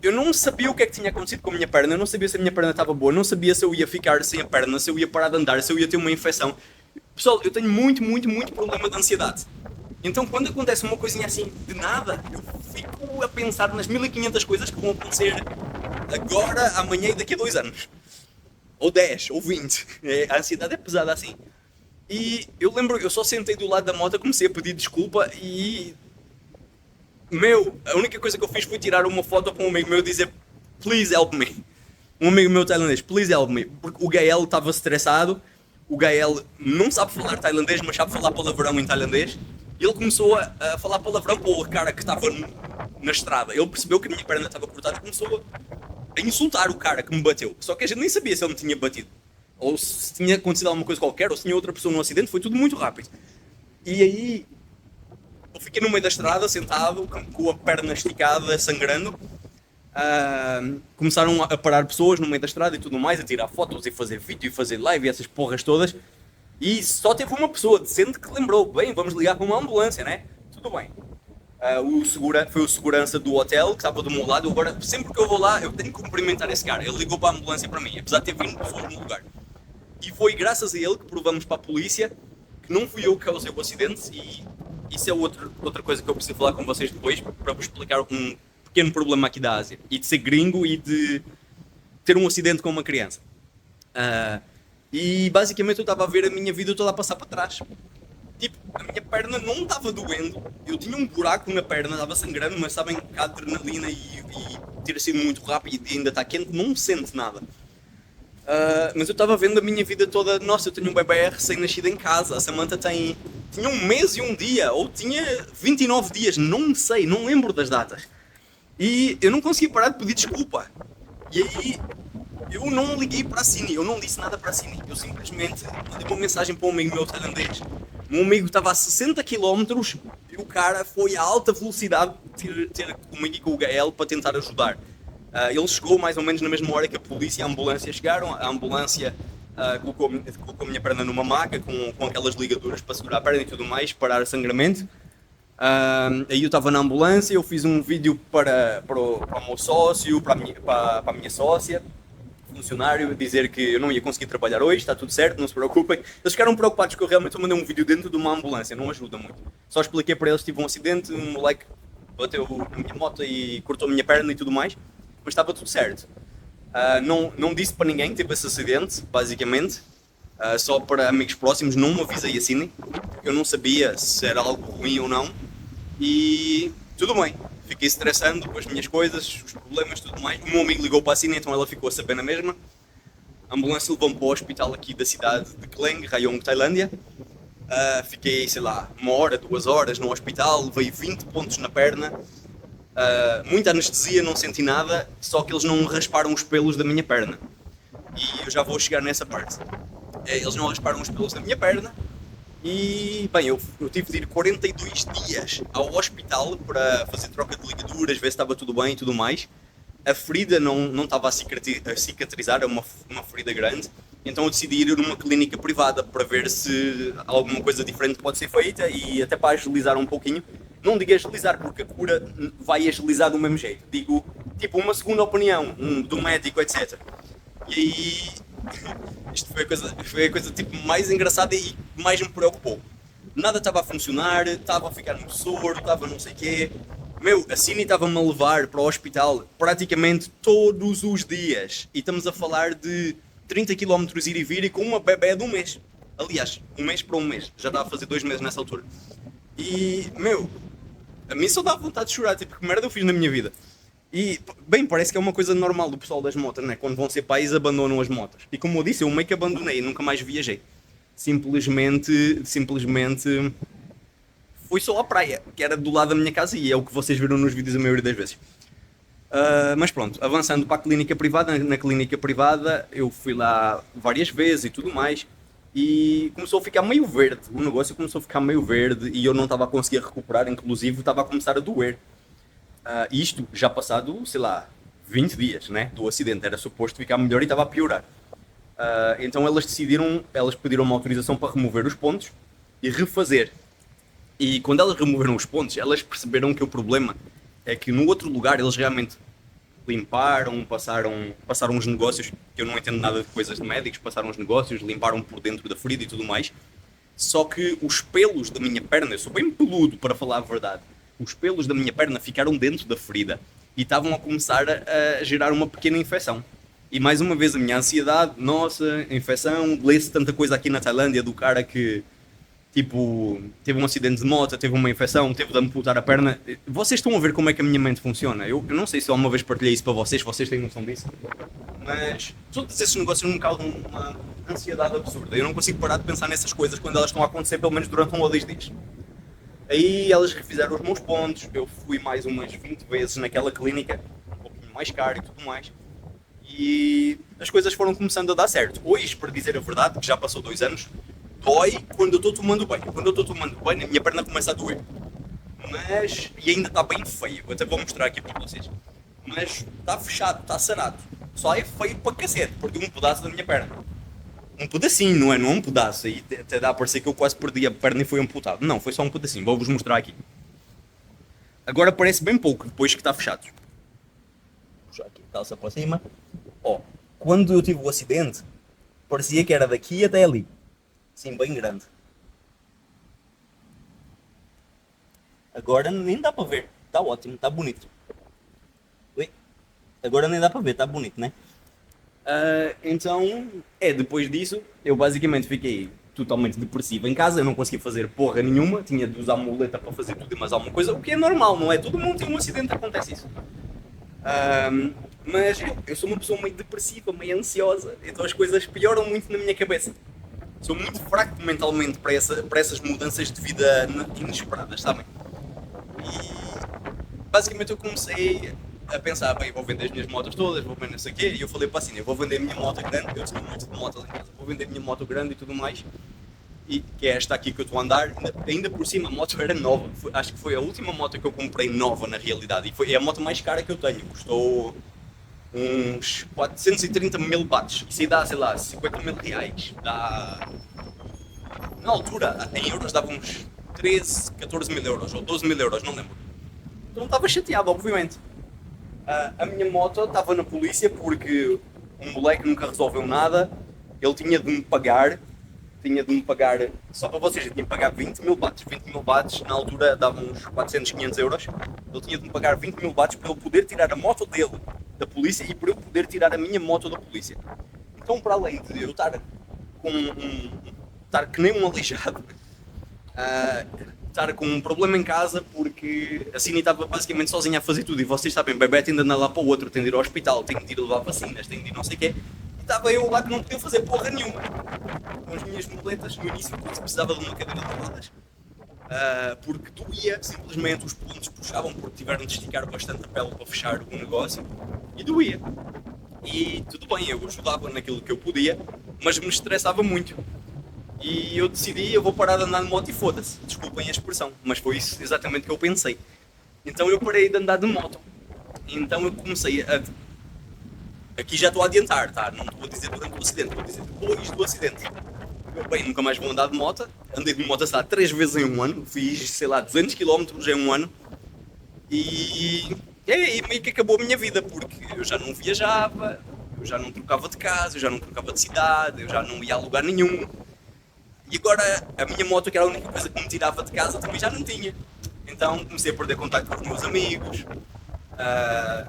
eu não sabia o que é que tinha acontecido com a minha perna, eu não sabia se a minha perna estava boa, não sabia se eu ia ficar sem a perna, se eu ia parar de andar, se eu ia ter uma infecção. Pessoal, eu tenho muito problema de ansiedade. Então quando acontece uma coisinha assim de nada, eu fico a pensar nas 1500 coisas que vão acontecer agora, amanhã e daqui a 2 anos. Ou 10, ou 20. A ansiedade é pesada assim. E eu lembro, eu só sentei do lado da moto, comecei a pedir desculpa e... a única coisa que eu fiz foi tirar uma foto para um amigo meu e dizer "Please help me". Um amigo meu tailandês, "Please help me", porque o Gael estava estressado. O Gael não sabe falar tailandês, mas sabe falar palavrão em tailandês. E ele começou a falar palavrão para o cara que estava na estrada. Ele percebeu que a minha perna estava cortada e começou a insultar o cara que me bateu. Só que a gente nem sabia se ele me tinha batido, ou se tinha acontecido alguma coisa qualquer, ou se tinha outra pessoa no acidente. Foi tudo muito rápido. E aí eu fiquei no meio da estrada, sentado, com a perna esticada, sangrando. Começaram a parar pessoas no meio da estrada e tudo mais, a tirar fotos e fazer vídeo e fazer live e essas porras todas. E só teve uma pessoa decente que lembrou: bem, vamos ligar para uma ambulância, né? Tudo bem. Foi o segurança do hotel que estava do meu lado. Agora, sempre que eu vou lá, eu tenho que cumprimentar esse cara. Ele ligou para a ambulância para mim, apesar de ter vindo pessoas no lugar. E foi graças a ele que provamos para a polícia que não fui eu que causei o acidente. E isso é outra coisa que eu preciso falar com vocês depois, para vos explicar um pequeno problema aqui da Ásia. E de ser gringo e de ter um acidente com uma criança. E basicamente eu estava a ver a minha vida toda a passar para trás. Tipo, A minha perna não estava doendo, eu tinha um buraco na perna, estava sangrando, mas sabem que a adrenalina e ter sido muito rápido e ainda está quente, não sente nada. Mas eu estava vendo a minha vida toda. Nossa, eu tenho um bebê recém-nascido em casa. A Samantha tinha um mês e um dia, ou tinha 29 dias, não sei, não lembro das datas. E eu não consegui parar de pedir desculpa. E aí eu não liguei para a Cine, eu não disse nada para a Cine. Eu simplesmente mandei uma mensagem para um amigo meu tailandês. O meu amigo estava a 60 km e o cara foi a alta velocidade ter comigo e com o Gael para tentar ajudar. Ele chegou mais ou menos na mesma hora que a polícia e a ambulância chegaram. A ambulância colocou a minha perna numa maca com aquelas ligaduras para segurar a perna e tudo mais, parar o sangramento. Aí eu estava na ambulância, eu fiz um vídeo para o meu sócio, para a minha sócia, funcionário, dizer que eu não ia conseguir trabalhar hoje, está tudo certo, não se preocupem. Eles ficaram preocupados que eu realmente mandei um vídeo dentro de uma ambulância, não ajuda muito. Só expliquei para eles que tive um acidente, um moleque bateu na minha moto e cortou a minha perna e tudo mais, mas estava tudo certo. Não disse para ninguém que teve esse acidente, basicamente. Só para amigos próximos, não me avisei assim, porque eu não sabia se era algo ruim ou não. E tudo bem, fiquei estressando com as minhas coisas, os problemas e tudo mais. O meu amigo ligou para a Cine, então ela ficou a saber na mesma. A ambulância levou-me para o hospital aqui da cidade de Kleng, Rayong, Tailândia. Fiquei, sei lá, 1 hora, 2 horas no hospital, levei 20 pontos na perna. Muita anestesia, não senti nada, só que eles não rasparam os pelos da minha perna. E eu já vou chegar nessa parte. Eles não rasparam os pelos da minha perna. E, bem, eu tive de ir 42 dias ao hospital para fazer troca de ligaduras, ver se estava tudo bem e tudo mais. A ferida não estava a cicatrizar, é uma ferida grande. Então eu decidi ir numa clínica privada para ver se alguma coisa diferente pode ser feita e até para agilizar um pouquinho. Não digo agilizar porque a cura vai agilizar do mesmo jeito. Digo, tipo, uma segunda opinião do médico, etc. E aí, isto foi a coisa tipo, mais engraçada e mais me preocupou. Nada estava a funcionar, estava a ficar muito soro, estava não sei o quê. Meu, a Cine estava-me a levar para o hospital praticamente todos os dias. E estamos a falar de 30 km ir e vir e com uma bebé de um mês. Aliás, um mês para um mês. Já estava a fazer 2 meses nessa altura. E, meu, a mim só dá vontade de chorar. Tipo, que merda eu fiz na minha vida. E, bem, parece que é uma coisa normal do pessoal das motas, né? Quando vão ser pais, abandonam as motas. E como eu disse, eu meio que abandonei e nunca mais viajei. Simplesmente fui só à praia, que era do lado da minha casa e é o que vocês viram nos vídeos a maioria das vezes. Mas pronto, avançando para a clínica privada, na clínica privada eu fui lá várias vezes e tudo mais e começou a ficar meio verde, o negócio começou a ficar meio verde e eu não estava a conseguir recuperar, inclusive estava a começar a doer. Isto já passado, sei lá, 20 dias, né, do acidente, era suposto ficar melhor e estava a piorar. Então elas pediram uma autorização para remover os pontos e refazer. E quando elas removeram os pontos, elas perceberam que o problema é que no outro lugar eles realmente limparam, passaram os negócios, que eu não entendo nada de coisas de médicos, passaram os negócios, limparam por dentro da ferida e tudo mais. Só que os pelos da minha perna, eu sou bem peludo para falar a verdade, os pelos da minha perna ficaram dentro da ferida e estavam a começar a gerar uma pequena infecção. E mais uma vez a minha ansiedade, nossa, infecção, lê-se tanta coisa aqui na Tailândia do cara que tipo, teve um acidente de moto, teve uma infecção, teve de amputar a perna. Vocês estão a ver como é que a minha mente funciona? Eu não sei se alguma vez partilhei isso para vocês têm noção disso. Mas todos esses negócios me causam uma ansiedade absurda. Eu não consigo parar de pensar nessas coisas quando elas estão a acontecer, pelo menos durante 1 ou 2 dias. Aí elas refizeram os meus pontos, eu fui mais umas 20 vezes naquela clínica, um pouquinho mais caro e tudo mais. E as coisas foram começando a dar certo. Hoje, para dizer a verdade, que já passou 2 anos, dói quando eu estou tomando banho. Quando eu estou tomando banho, a minha perna começa a doer. E ainda está bem feio. Eu até vou mostrar aqui para vocês. Mas está fechado, está sarado. Só é feio para cacete, perdi um pedaço da minha perna. Um pedacinho, não é? Não é um pedaço. E até dá a parecer que eu quase perdi a perna e foi amputado. Não, foi só um pedacinho. Vou-vos mostrar aqui. Agora parece bem pouco, depois que está fechado. Vou puxar aqui a calça para cima. Ó, quando eu tive o acidente, parecia que era daqui até ali. Sim, bem grande. Agora nem dá para ver. Está ótimo, está bonito. Ui. Agora nem dá para ver, está bonito, né? Então, depois disso, eu basicamente fiquei totalmente depressivo em casa, eu não conseguia fazer porra nenhuma, tinha de usar muleta para fazer tudo e mais alguma coisa, o que é normal, não é? Todo mundo tem um acidente, acontece isso. Mas eu sou uma pessoa meio depressiva, meio ansiosa, então as coisas pioram muito na minha cabeça. Sou muito fraco mentalmente para essas mudanças de vida inesperadas, sabem? E basicamente eu comecei a pensar, bem, vou vender as minhas motos todas, vou vender não sei o quê, e eu falei para assim, eu vou vender a minha moto grande, eu tinha um monte de motos em casa, vou vender a minha moto grande e tudo mais, e que é esta aqui que eu estou a andar, ainda por cima a moto era nova, acho que foi a última moto que eu comprei nova na realidade, e é a moto mais cara que eu tenho, custou uns 430 mil bahts, isso aí dá, sei lá, 50 mil reais, dá, na altura, em euros dava uns 13, 14 mil euros, ou 12 mil euros, não lembro. Então estava chateado, obviamente. A minha moto estava na polícia porque um moleque nunca resolveu nada, ele tinha de me pagar, só para vocês, ele tinha de pagar 20 mil bahts. 20 mil bahts na altura davam uns 400, 500 euros. Ele tinha de me pagar 20 mil bahts para eu poder tirar a moto dele da polícia e para eu poder tirar a minha moto da polícia. Então, para além de eu estar estar que nem um aleijado, estar com um problema em casa porque a Cine estava basicamente sozinha a fazer tudo e vocês sabem, bebê tem de andar lá para o outro, tem de ir ao hospital, tem de ir levar vacinas, tem de ir não sei o quê. E estava eu lá que não podia fazer porra nenhuma. Com as minhas muletas no início, precisava de uma cadeira de rodas. Porque doía, simplesmente os pontos puxavam porque tiveram de esticar bastante a pele para fechar o negócio e doía. E tudo bem, eu ajudava naquilo que eu podia, mas me estressava muito. E eu decidi, eu vou parar de andar de moto e foda-se. Desculpem a expressão, mas foi isso exatamente que eu pensei. Então eu parei de andar de moto. Então eu comecei a... Aqui já estou a adiantar, tá? Não estou a dizer durante o acidente, estou a dizer depois do acidente. Eu, bem, nunca mais vou andar de moto. Andei de moto, sei lá, 3 vezes em um ano. Fiz, sei lá, 200 km em um ano. E é aí meio que acabou a minha vida, porque eu já não viajava, eu já não trocava de casa, eu já não trocava de cidade, eu já não ia a lugar nenhum. E agora a minha moto, que era a única coisa que me tirava de casa, também já não tinha. Então comecei a perder contato com os meus amigos, ah,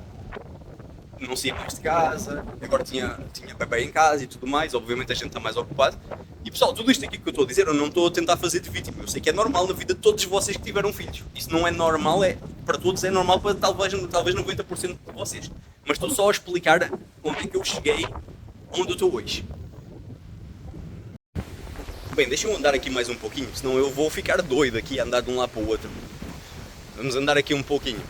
não saía mais de casa, agora tinha bebê em casa e tudo mais, obviamente a gente está mais ocupado. E pessoal, tudo isto aqui que eu estou a dizer, eu não estou a tentar fazer de vítima, eu sei que é normal na vida de todos vocês que tiveram filhos. Isso não é normal, para todos é normal, para talvez 90% de vocês. Mas estou só a explicar como é que eu cheguei onde eu estou hoje. Bem, deixa eu andar aqui mais um pouquinho, senão eu vou ficar doido aqui a andar de um lado para o outro. Vamos andar aqui um pouquinho.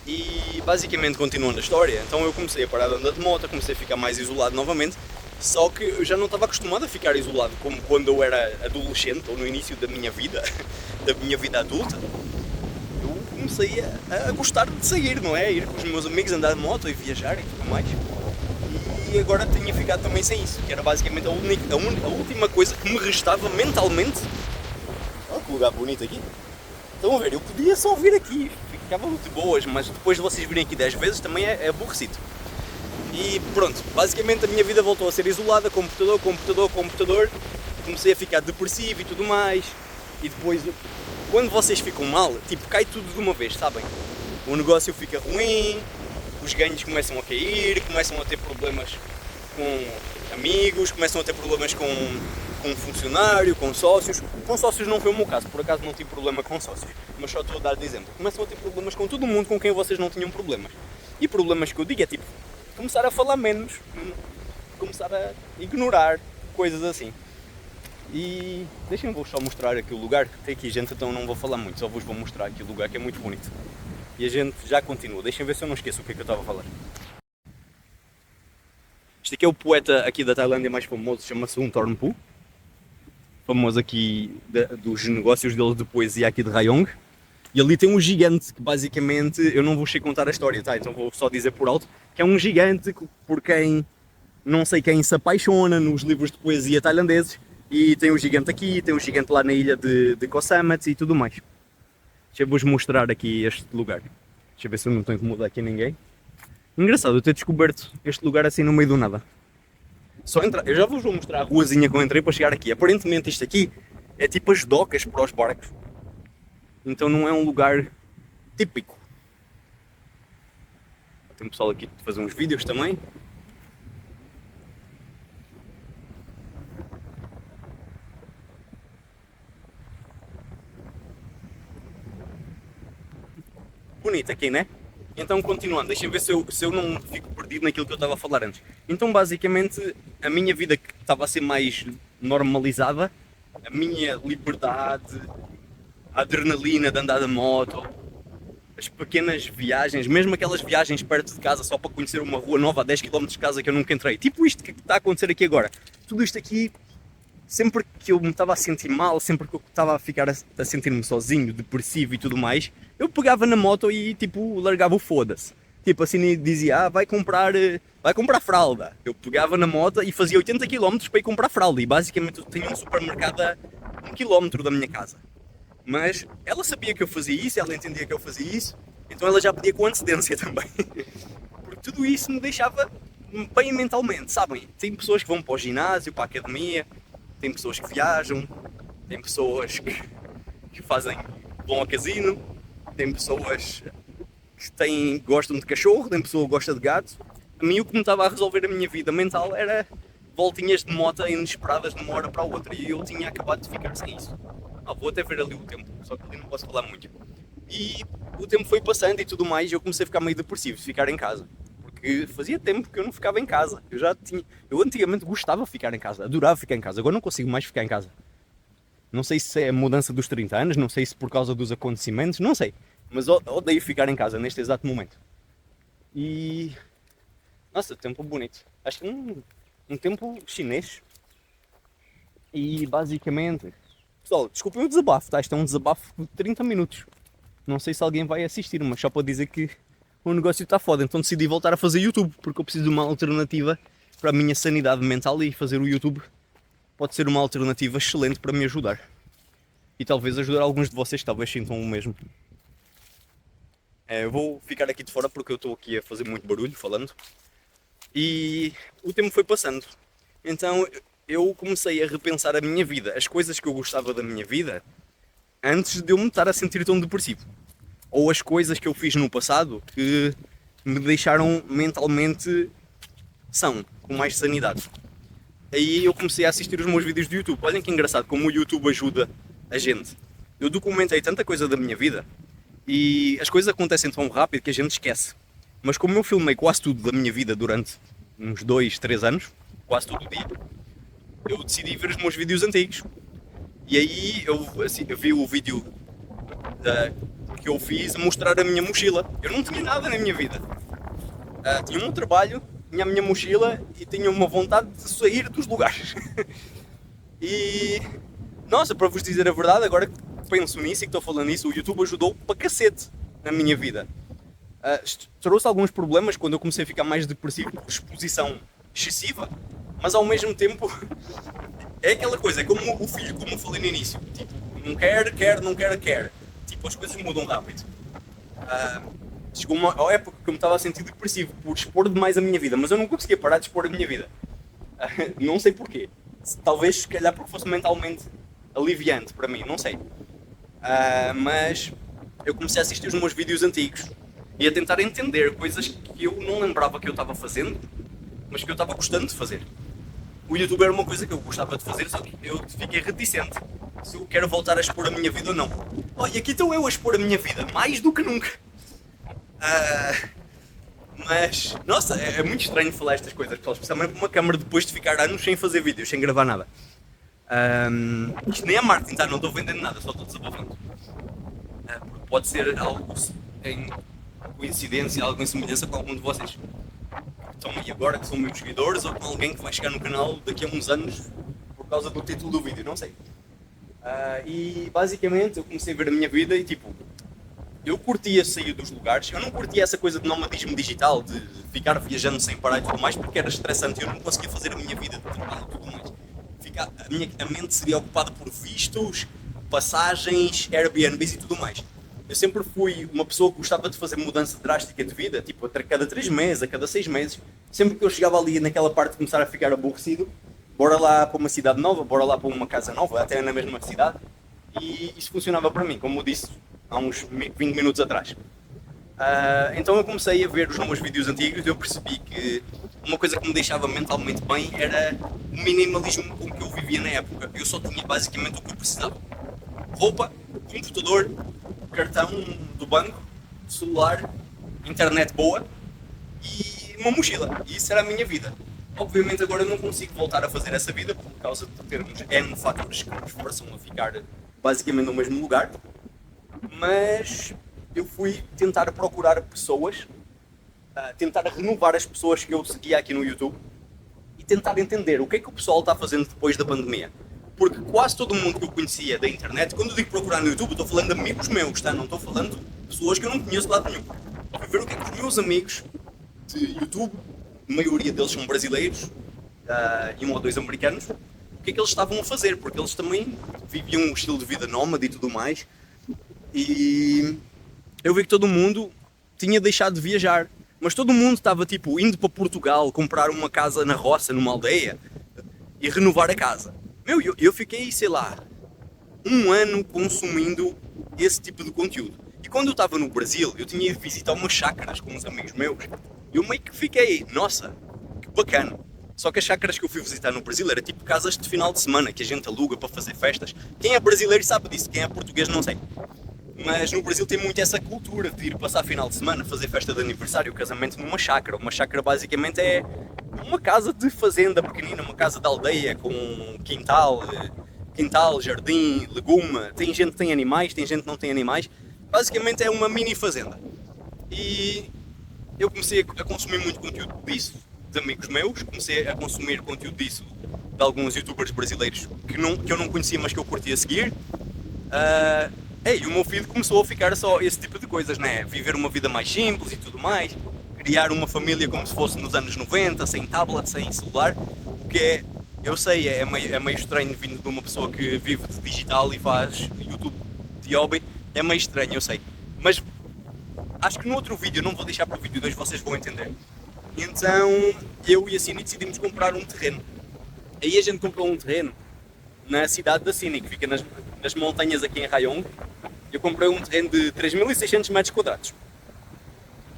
E basicamente continuando a história, então eu comecei a parar de andar de moto, comecei a ficar mais isolado novamente, só que eu já não estava acostumado a ficar isolado como quando eu era adolescente, ou no início da minha vida, da minha vida adulta. Eu comecei a gostar de sair, não é? Ir com os meus amigos, andar de moto e viajar e tudo mais. E agora tinha ficado também sem isso, que era basicamente a última coisa que me restava mentalmente. Olha que lugar bonito aqui. Estão a ver, eu podia só vir aqui, ficava de boas, mas depois de vocês virem aqui 10 vezes também é aborrecido. E pronto, basicamente a minha vida voltou a ser isolada, computador, comecei a ficar depressivo e tudo mais. E depois, quando vocês ficam mal, tipo, cai tudo de uma vez, sabem? O negócio fica ruim, os ganhos começam a cair, começam a ter problemas com amigos, começam a ter problemas com funcionário, com sócios. Com sócios não foi o meu caso, por acaso não tive problema com sócios, mas só estou a dar de exemplo. Começam a ter problemas com todo mundo com quem vocês não tinham problemas. E problemas que eu digo é tipo, começar a falar menos, começar a ignorar, coisas assim. E deixem-me só mostrar aqui o lugar, que tem aqui gente, então não vou falar muito, só vos vou mostrar aqui o lugar que é muito bonito. E a gente já continua, deixem ver se eu não esqueço o que é que eu estava a falar. Este aqui é o poeta aqui da Tailândia mais famoso, chama-se Thornpu. Famoso aqui dos negócios dele de poesia aqui de Rayong. E ali tem um gigante que basicamente, eu não vos sei contar a história, tá? Então vou só dizer por alto, que é um gigante por quem, não sei quem se apaixona nos livros de poesia tailandeses. E tem o gigante aqui, tem o gigante lá na ilha de Koh Samet e tudo mais. Deixa-vos mostrar aqui este lugar. Deixa eu ver se eu não estou a incomodar aqui ninguém. Engraçado eu ter descoberto este lugar assim no meio do nada. Só entrar, eu já vos vou mostrar a ruazinha que eu entrei para chegar aqui. Aparentemente isto aqui é tipo as docas para os barcos. Então não é um lugar típico. Tem pessoal aqui de fazer uns vídeos também. bonito aqui, né? Então, continuando, deixem ver se eu não fico perdido naquilo que eu estava a falar antes. Então, basicamente, a minha vida que estava a ser mais normalizada, a minha liberdade, a adrenalina de andar de moto, as pequenas viagens, mesmo aquelas viagens perto de casa só para conhecer uma rua nova a 10 km de casa que eu nunca entrei, tipo isto que está a acontecer aqui agora, tudo isto aqui, sempre que eu me estava a sentir mal, sempre que eu estava a sentir-me sozinho, depressivo e tudo mais, eu pegava na moto e tipo largava o foda-se. Tipo assim dizia, vai comprar fralda. Eu pegava na moto e fazia 80 km para ir comprar fralda e basicamente eu tinha um supermercado a 1 km da minha casa. Mas ela sabia que eu fazia isso, ela entendia que eu fazia isso, então ela já pedia com antecedência também. Porque tudo isso me deixava bem mentalmente, sabem? Tem pessoas que vão para o ginásio, para a academia, tem pessoas que viajam, tem pessoas que vão ao casino, tem pessoas que gostam de cachorro, tem pessoa que gosta de gato. A mim o que me estava a resolver a minha vida mental era voltinhas de moto inesperadas de uma hora para a outra e eu tinha acabado de ficar sem isso. Vou até ver ali o tempo, só que ali não posso falar muito. E o tempo foi passando e tudo mais e eu comecei a ficar meio depressivo de ficar em casa. Porque fazia tempo que eu não ficava em casa. Eu antigamente gostava de ficar em casa, adorava ficar em casa, agora não consigo mais ficar em casa. Não sei se é a mudança dos 30 anos, não sei se por causa dos acontecimentos, não sei. Mas odeio ficar em casa neste exato momento. E... nossa, tempo bonito. Acho que um tempo chinês. E basicamente... pessoal, desculpem o desabafo, tá? Isto é um desabafo de 30 minutos. Não sei se alguém vai assistir, mas só para dizer que o negócio está foda. Então decidi voltar a fazer YouTube, porque eu preciso de uma alternativa para a minha sanidade mental e fazer o YouTube pode ser uma alternativa excelente para me ajudar. E talvez ajudar alguns de vocês, talvez sintam o mesmo. Eu vou ficar aqui de fora porque eu estou aqui a fazer muito barulho falando. E o tempo foi passando. Então eu comecei a repensar a minha vida, as coisas que eu gostava da minha vida, antes de eu me estar a sentir tão depressivo. Ou as coisas que eu fiz no passado que me deixaram mentalmente são, com mais sanidade. Aí eu comecei a assistir os meus vídeos do YouTube. Olhem que engraçado como o YouTube ajuda a gente. Eu documentei tanta coisa da minha vida e as coisas acontecem tão rápido que a gente esquece. Mas como eu filmei quase tudo da minha vida durante uns 2, 3 anos, quase todo o dia, eu decidi ver os meus vídeos antigos. E aí eu vi o vídeo que eu fiz a mostrar a minha mochila. Eu não tinha nada na minha vida. Tinha um trabalho, tinha a minha mochila e tinha uma vontade de sair dos lugares. E... nossa, para vos dizer a verdade, agora que penso nisso e que estou falando nisso, o YouTube ajudou para cacete na minha vida. Trouxe alguns problemas quando eu comecei a ficar mais depressivo por exposição excessiva, mas ao mesmo tempo é aquela coisa, é como o filho, como eu falei no início, tipo, não quer. Tipo, as coisas mudam rápido. Chegou uma época que eu me estava a sentir depressivo por expor demais a minha vida, mas eu não conseguia parar de expor a minha vida. Não sei porquê. Talvez, se calhar, porque fosse mentalmente aliviante para mim, não sei. Mas eu comecei a assistir os meus vídeos antigos e a tentar entender coisas que eu não lembrava que eu estava fazendo, mas que eu estava gostando de fazer. O YouTube era uma coisa que eu gostava de fazer, só que eu fiquei reticente se eu quero voltar a expor a minha vida ou não. Olha, aqui estou eu a expor a minha vida, mais do que nunca. Mas, nossa, é muito estranho falar estas coisas, pessoal, especialmente com uma câmera depois de ficar anos sem fazer vídeos, sem gravar nada. Isto nem é marketing, tá? Não estou vendendo nada, só estou desabafando. Porque pode ser algo em coincidência, algo em semelhança com algum de vocês que estão aí agora, que são meus seguidores, ou com alguém que vai chegar no canal daqui a uns anos por causa do título do vídeo, não sei. E basicamente eu comecei a ver a minha vida e tipo, eu curtia sair dos lugares, eu não curtia essa coisa de nomadismo digital, de ficar viajando sem parar e tudo mais, porque era estressante, eu não conseguia fazer a minha vida de trabalho e tudo mais. A mente seria ocupada por vistos, passagens, Airbnbs e tudo mais. Eu sempre fui uma pessoa que gostava de fazer mudança drástica de vida, tipo a cada 3 meses, a cada 6 meses. Sempre que eu chegava ali naquela parte de começar a ficar aborrecido, bora lá para uma cidade nova, bora lá para uma casa nova, até na mesma cidade. E isso funcionava para mim, como eu disse há uns 20 minutos atrás. Então eu comecei a ver os meus vídeos antigos e eu percebi que uma coisa que me deixava mentalmente bem era o minimalismo com que eu vivia na época. Eu só tinha basicamente o que eu precisava: roupa, computador, cartão do banco celular, internet boa e uma mochila. E isso era a minha vida. Obviamente agora eu não consigo voltar a fazer essa vida por causa de termos N fatores que nos forçam a ficar basicamente no mesmo lugar. Mas eu fui tentar procurar pessoas, tentar renovar as pessoas que eu seguia aqui no YouTube e tentar entender o que é que o pessoal está fazendo depois da pandemia. Porque quase todo mundo que eu conhecia da internet, quando eu digo procurar no YouTube, estou falando de amigos meus, tá? Não estou falando de pessoas que eu não conheço de lado nenhum. Fui ver o que é que os meus amigos de YouTube, a maioria deles são brasileiros e um ou dois americanos, o que é que eles estavam a fazer, porque eles também viviam um estilo de vida nómade e tudo mais. E eu vi que todo mundo tinha deixado de viajar, mas todo mundo estava tipo indo para Portugal comprar uma casa na roça, numa aldeia e renovar a casa. Meu, eu fiquei, sei lá, um ano consumindo esse tipo de conteúdo. E quando eu estava no Brasil, eu tinha ido visitar umas chácaras com uns amigos meus. Eu meio que fiquei, nossa, que bacana. Só que as chácaras que eu fui visitar no Brasil era tipo casas de final de semana que a gente aluga para fazer festas. Quem é brasileiro sabe disso, quem é português não sei. Mas no Brasil tem muito essa cultura de ir passar final de semana, fazer festa de aniversário, casamento numa chácara. Uma chácara basicamente é uma casa de fazenda pequenina, uma casa de aldeia com quintal, jardim, legume. Tem gente que tem animais, tem gente que não tem animais. Basicamente é uma mini fazenda. E eu comecei a consumir muito conteúdo disso de amigos meus, comecei a consumir conteúdo disso de alguns youtubers brasileiros que eu não conhecia, mas que eu curtia seguir. E o meu feed começou a ficar só esse tipo de coisas, né? Viver uma vida mais simples e tudo mais, criar uma família como se fosse nos anos 90, sem tablet, sem celular, o que é, eu sei, é meio estranho vindo de uma pessoa que vive de digital e faz YouTube de hobby, é meio estranho, eu sei. Mas acho que no outro vídeo, não vou deixar para o vídeo 2, vocês vão entender. Então eu e a Cine decidimos comprar um terreno. Aí a gente comprou um terreno na cidade da Cine, que fica nas montanhas aqui em Rayong. Eu comprei um terreno de 3.600 metros quadrados.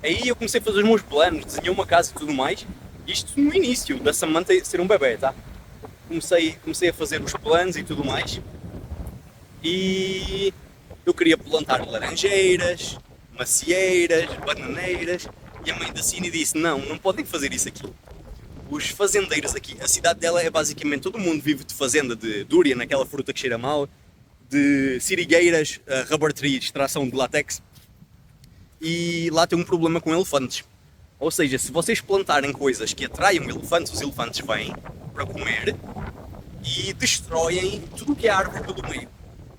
Aí eu comecei a fazer os meus planos, desenhei uma casa e tudo mais. Isto no início da Samantha ser um bebê, tá? Comecei a fazer os planos e tudo mais. E eu queria plantar laranjeiras, macieiras, bananeiras. E a mãe da Cine disse, não podem fazer isso aqui. Os fazendeiros aqui, a cidade dela é basicamente, todo mundo vive de fazenda de durian, aquela fruta que cheira mal, de sirigueiras, rubber tree, extração de látex. E lá tem um problema com elefantes. Ou seja, se vocês plantarem coisas que atraiam elefantes, os elefantes vêm para comer e destroem tudo o que é árvore pelo meio.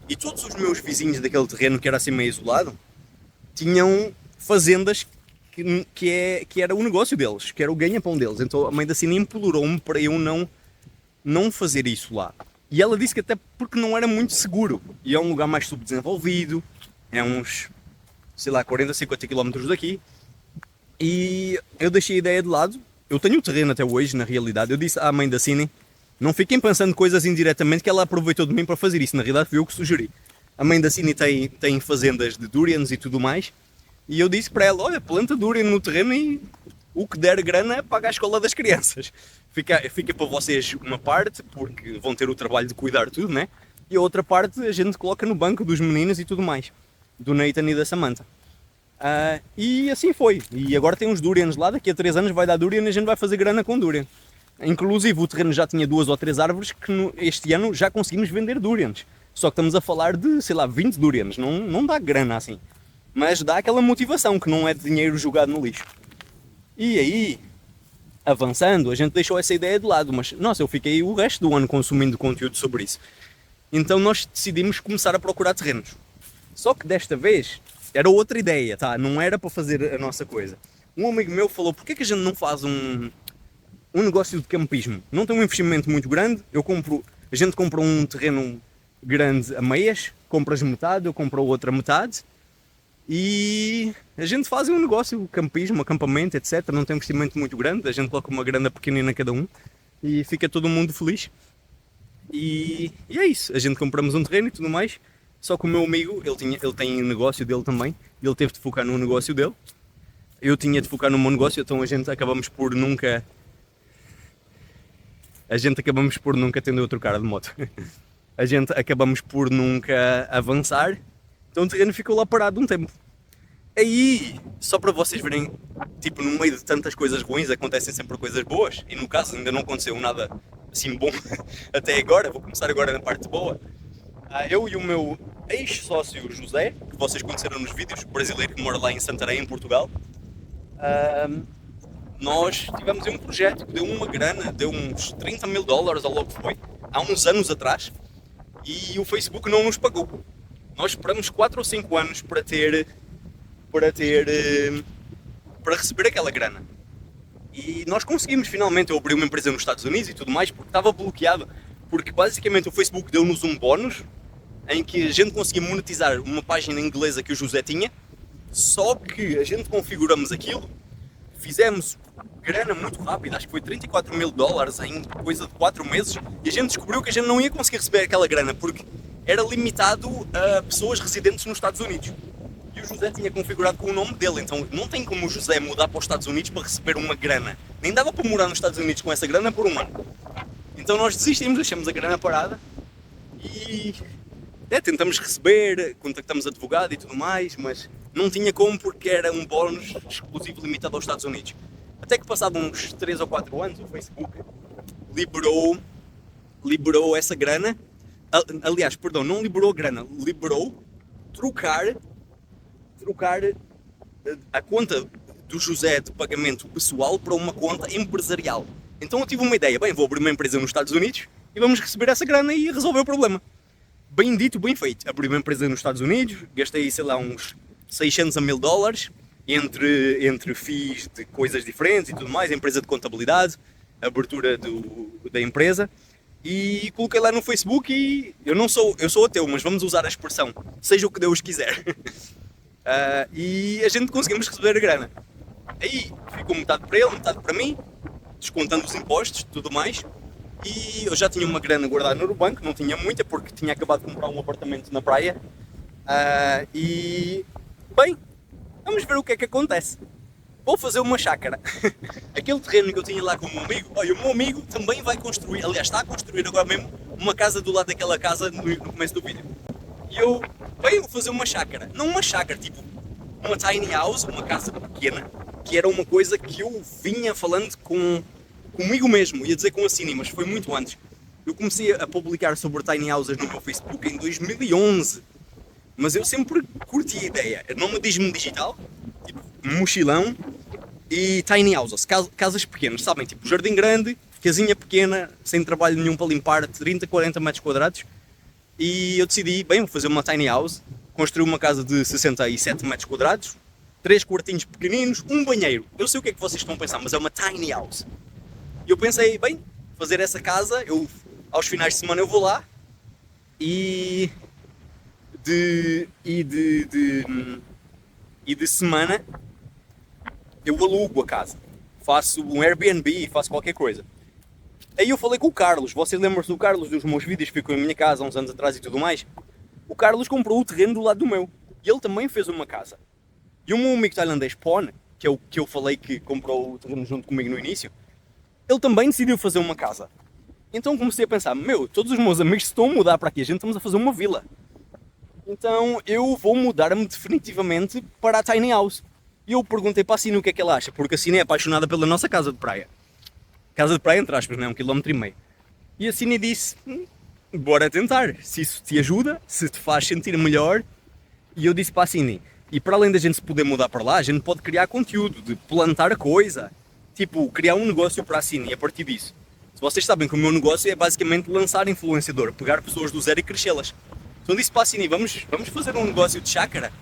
E todos os meus vizinhos daquele terreno, que era assim meio isolado, tinham fazendas que era o negócio deles, que era o ganha-pão deles. Então a mãe da Cine implorou-me para eu não fazer isso lá. E ela disse que até porque não era muito seguro. E é um lugar mais subdesenvolvido, é uns, sei lá, 40, 50 km daqui. E eu deixei a ideia de lado. Eu tenho o terreno até hoje, na realidade. Eu disse à mãe da Cine, não fiquem pensando coisas indiretamente, que ela aproveitou de mim para fazer isso. Na realidade fui eu que sugeri. A mãe da Cine tem fazendas de durians e tudo mais. E eu disse para ela, olha, planta durian no terreno e o que der grana paga a escola das crianças. Fica para vocês uma parte, porque vão ter o trabalho de cuidar de tudo, né? E a outra parte a gente coloca no banco dos meninos e tudo mais. Do Nathan e da Samantha. E assim foi. E agora tem uns durians lá, daqui a 3 anos vai dar durian e a gente vai fazer grana com durian. Inclusive o terreno já tinha 2 ou 3 árvores que este ano já conseguimos vender durians. Só que estamos a falar de, sei lá, 20 durians. Não dá grana assim. Mas dá aquela motivação que não é dinheiro jogado no lixo. E aí, avançando, a gente deixou essa ideia de lado, mas nossa, eu fiquei o resto do ano consumindo conteúdo sobre isso. Então nós decidimos começar a procurar terrenos. Só que desta vez era outra ideia, tá? Não era para fazer a nossa coisa. Um amigo meu falou, porquê que a gente não faz um negócio de campismo? Não tem um investimento muito grande, a gente compra um terreno grande a meias, compras metade, eu compro a outra metade. E a gente faz um negócio, campismo, acampamento, etc. Não tem um investimento muito grande, a gente coloca uma grana pequenina cada um e fica todo mundo feliz. E é isso, a gente compramos um terreno e tudo mais. Só que o meu amigo, ele tem um negócio dele também, ele teve de focar no negócio dele. Eu tinha de focar no meu negócio, então a gente acabamos por nunca tendo outro cara de moto. A gente acabamos por nunca avançar. Então o terreno ficou lá parado um tempo. Aí, só para vocês verem, tipo, no meio de tantas coisas ruins acontecem sempre coisas boas, e no caso ainda não aconteceu nada assim bom até agora, vou começar agora na parte boa. Eu e o meu ex-sócio José, que vocês conheceram nos vídeos, brasileiro que mora lá em Santarém, em Portugal, nós tivemos um projeto que deu uma grana, deu uns 30 mil dólares ou logo que foi, há uns anos atrás, e o Facebook não nos pagou. Nós esperamos 4 ou 5 anos para receber aquela grana. E nós conseguimos finalmente. Eu abri uma empresa nos Estados Unidos e tudo mais porque estava bloqueado. Porque basicamente o Facebook deu-nos um bónus em que a gente conseguia monetizar uma página inglesa que o José tinha. Só que a gente configuramos aquilo, fizemos grana muito rápida, acho que foi 34 mil dólares em coisa de 4 meses, e a gente descobriu que a gente não ia conseguir receber aquela grana porque era limitado a pessoas residentes nos Estados Unidos. E o José tinha configurado com o nome dele, então não tem como o José mudar para os Estados Unidos para receber uma grana. Nem dava para morar nos Estados Unidos com essa grana por um ano. Então nós desistimos, deixamos a grana parada e tentamos receber, contactamos advogado e tudo mais, mas não tinha como porque era um bónus exclusivo limitado aos Estados Unidos. Até que passados uns 3 ou 4 anos o Facebook liberou essa grana. Aliás, perdão, não liberou a grana, liberou trocar a conta do José de pagamento pessoal para uma conta empresarial. Então eu tive uma ideia, bem, vou abrir uma empresa nos Estados Unidos e vamos receber essa grana e resolver o problema. Bem dito, bem feito. Abri uma empresa nos Estados Unidos, gastei, sei lá, uns 600 a 1000 dólares entre FIIs de coisas diferentes e tudo mais, empresa de contabilidade, abertura da empresa, e coloquei lá no Facebook. E eu sou ateu, mas vamos usar a expressão, seja o que Deus quiser. E a gente conseguimos receber a grana. Aí ficou metade para ele, metade para mim, descontando os impostos e tudo mais. E eu já tinha uma grana guardada no banco, não tinha muita porque tinha acabado de comprar um apartamento na praia. E bem, vamos ver o que é que acontece. Vou fazer uma chácara. Aquele terreno que eu tinha lá com o meu amigo, olha, o meu amigo também vai construir, aliás está a construir agora mesmo, uma casa do lado daquela casa no começo do vídeo. E eu, bem, vou fazer uma chácara. Não uma chácara, tipo uma tiny house, uma casa pequena, que era uma coisa que eu vinha falando comigo mesmo, ia dizer com a Cine, mas foi muito antes. Eu comecei a publicar sobre tiny houses no meu Facebook em 2011, mas eu sempre curti a ideia. Nomadismo digital, tipo mochilão e tiny houses, casas pequenas, sabem, tipo jardim grande, casinha pequena, sem trabalho nenhum para limpar, 30, 40 metros quadrados. E eu decidi, bem, vou fazer uma tiny house, construí uma casa de 67 metros quadrados, 3 quartinhos pequeninos, um banheiro. Eu sei o que é que vocês estão a pensar, mas é uma tiny house. E eu pensei, bem, fazer essa casa, aos finais de semana eu vou lá e de semana eu alugo a casa. Faço um Airbnb, faço qualquer coisa. Aí eu falei com o Carlos, vocês lembram-se do Carlos dos meus vídeos que ficou em minha casa há uns anos atrás e tudo mais? O Carlos comprou o terreno do lado do meu e ele também fez uma casa. E o meu amigo tailandês Pon, que é o que eu falei que comprou o terreno junto comigo no início, ele também decidiu fazer uma casa. Então comecei a pensar, todos os meus amigos estão a mudar para aqui, a gente estamos a fazer uma vila. Então eu vou mudar-me definitivamente para a tiny house. E eu perguntei para a Cine o que é que ela acha, porque a Cine é apaixonada pela nossa casa de praia. Casa de praia, entre aspas, não é? 1,5 km. E a Cine disse, bora tentar, se isso te ajuda, se te faz sentir melhor. E eu disse para a Cine, e para além da gente se poder mudar para lá, a gente pode criar conteúdo, de plantar coisa. Tipo, criar um negócio para a Cine e a partir disso. Se vocês sabem que o meu negócio é basicamente lançar influenciador, pegar pessoas do zero e crescê-las. Então disse para a Cine, vamos fazer um negócio de chácara.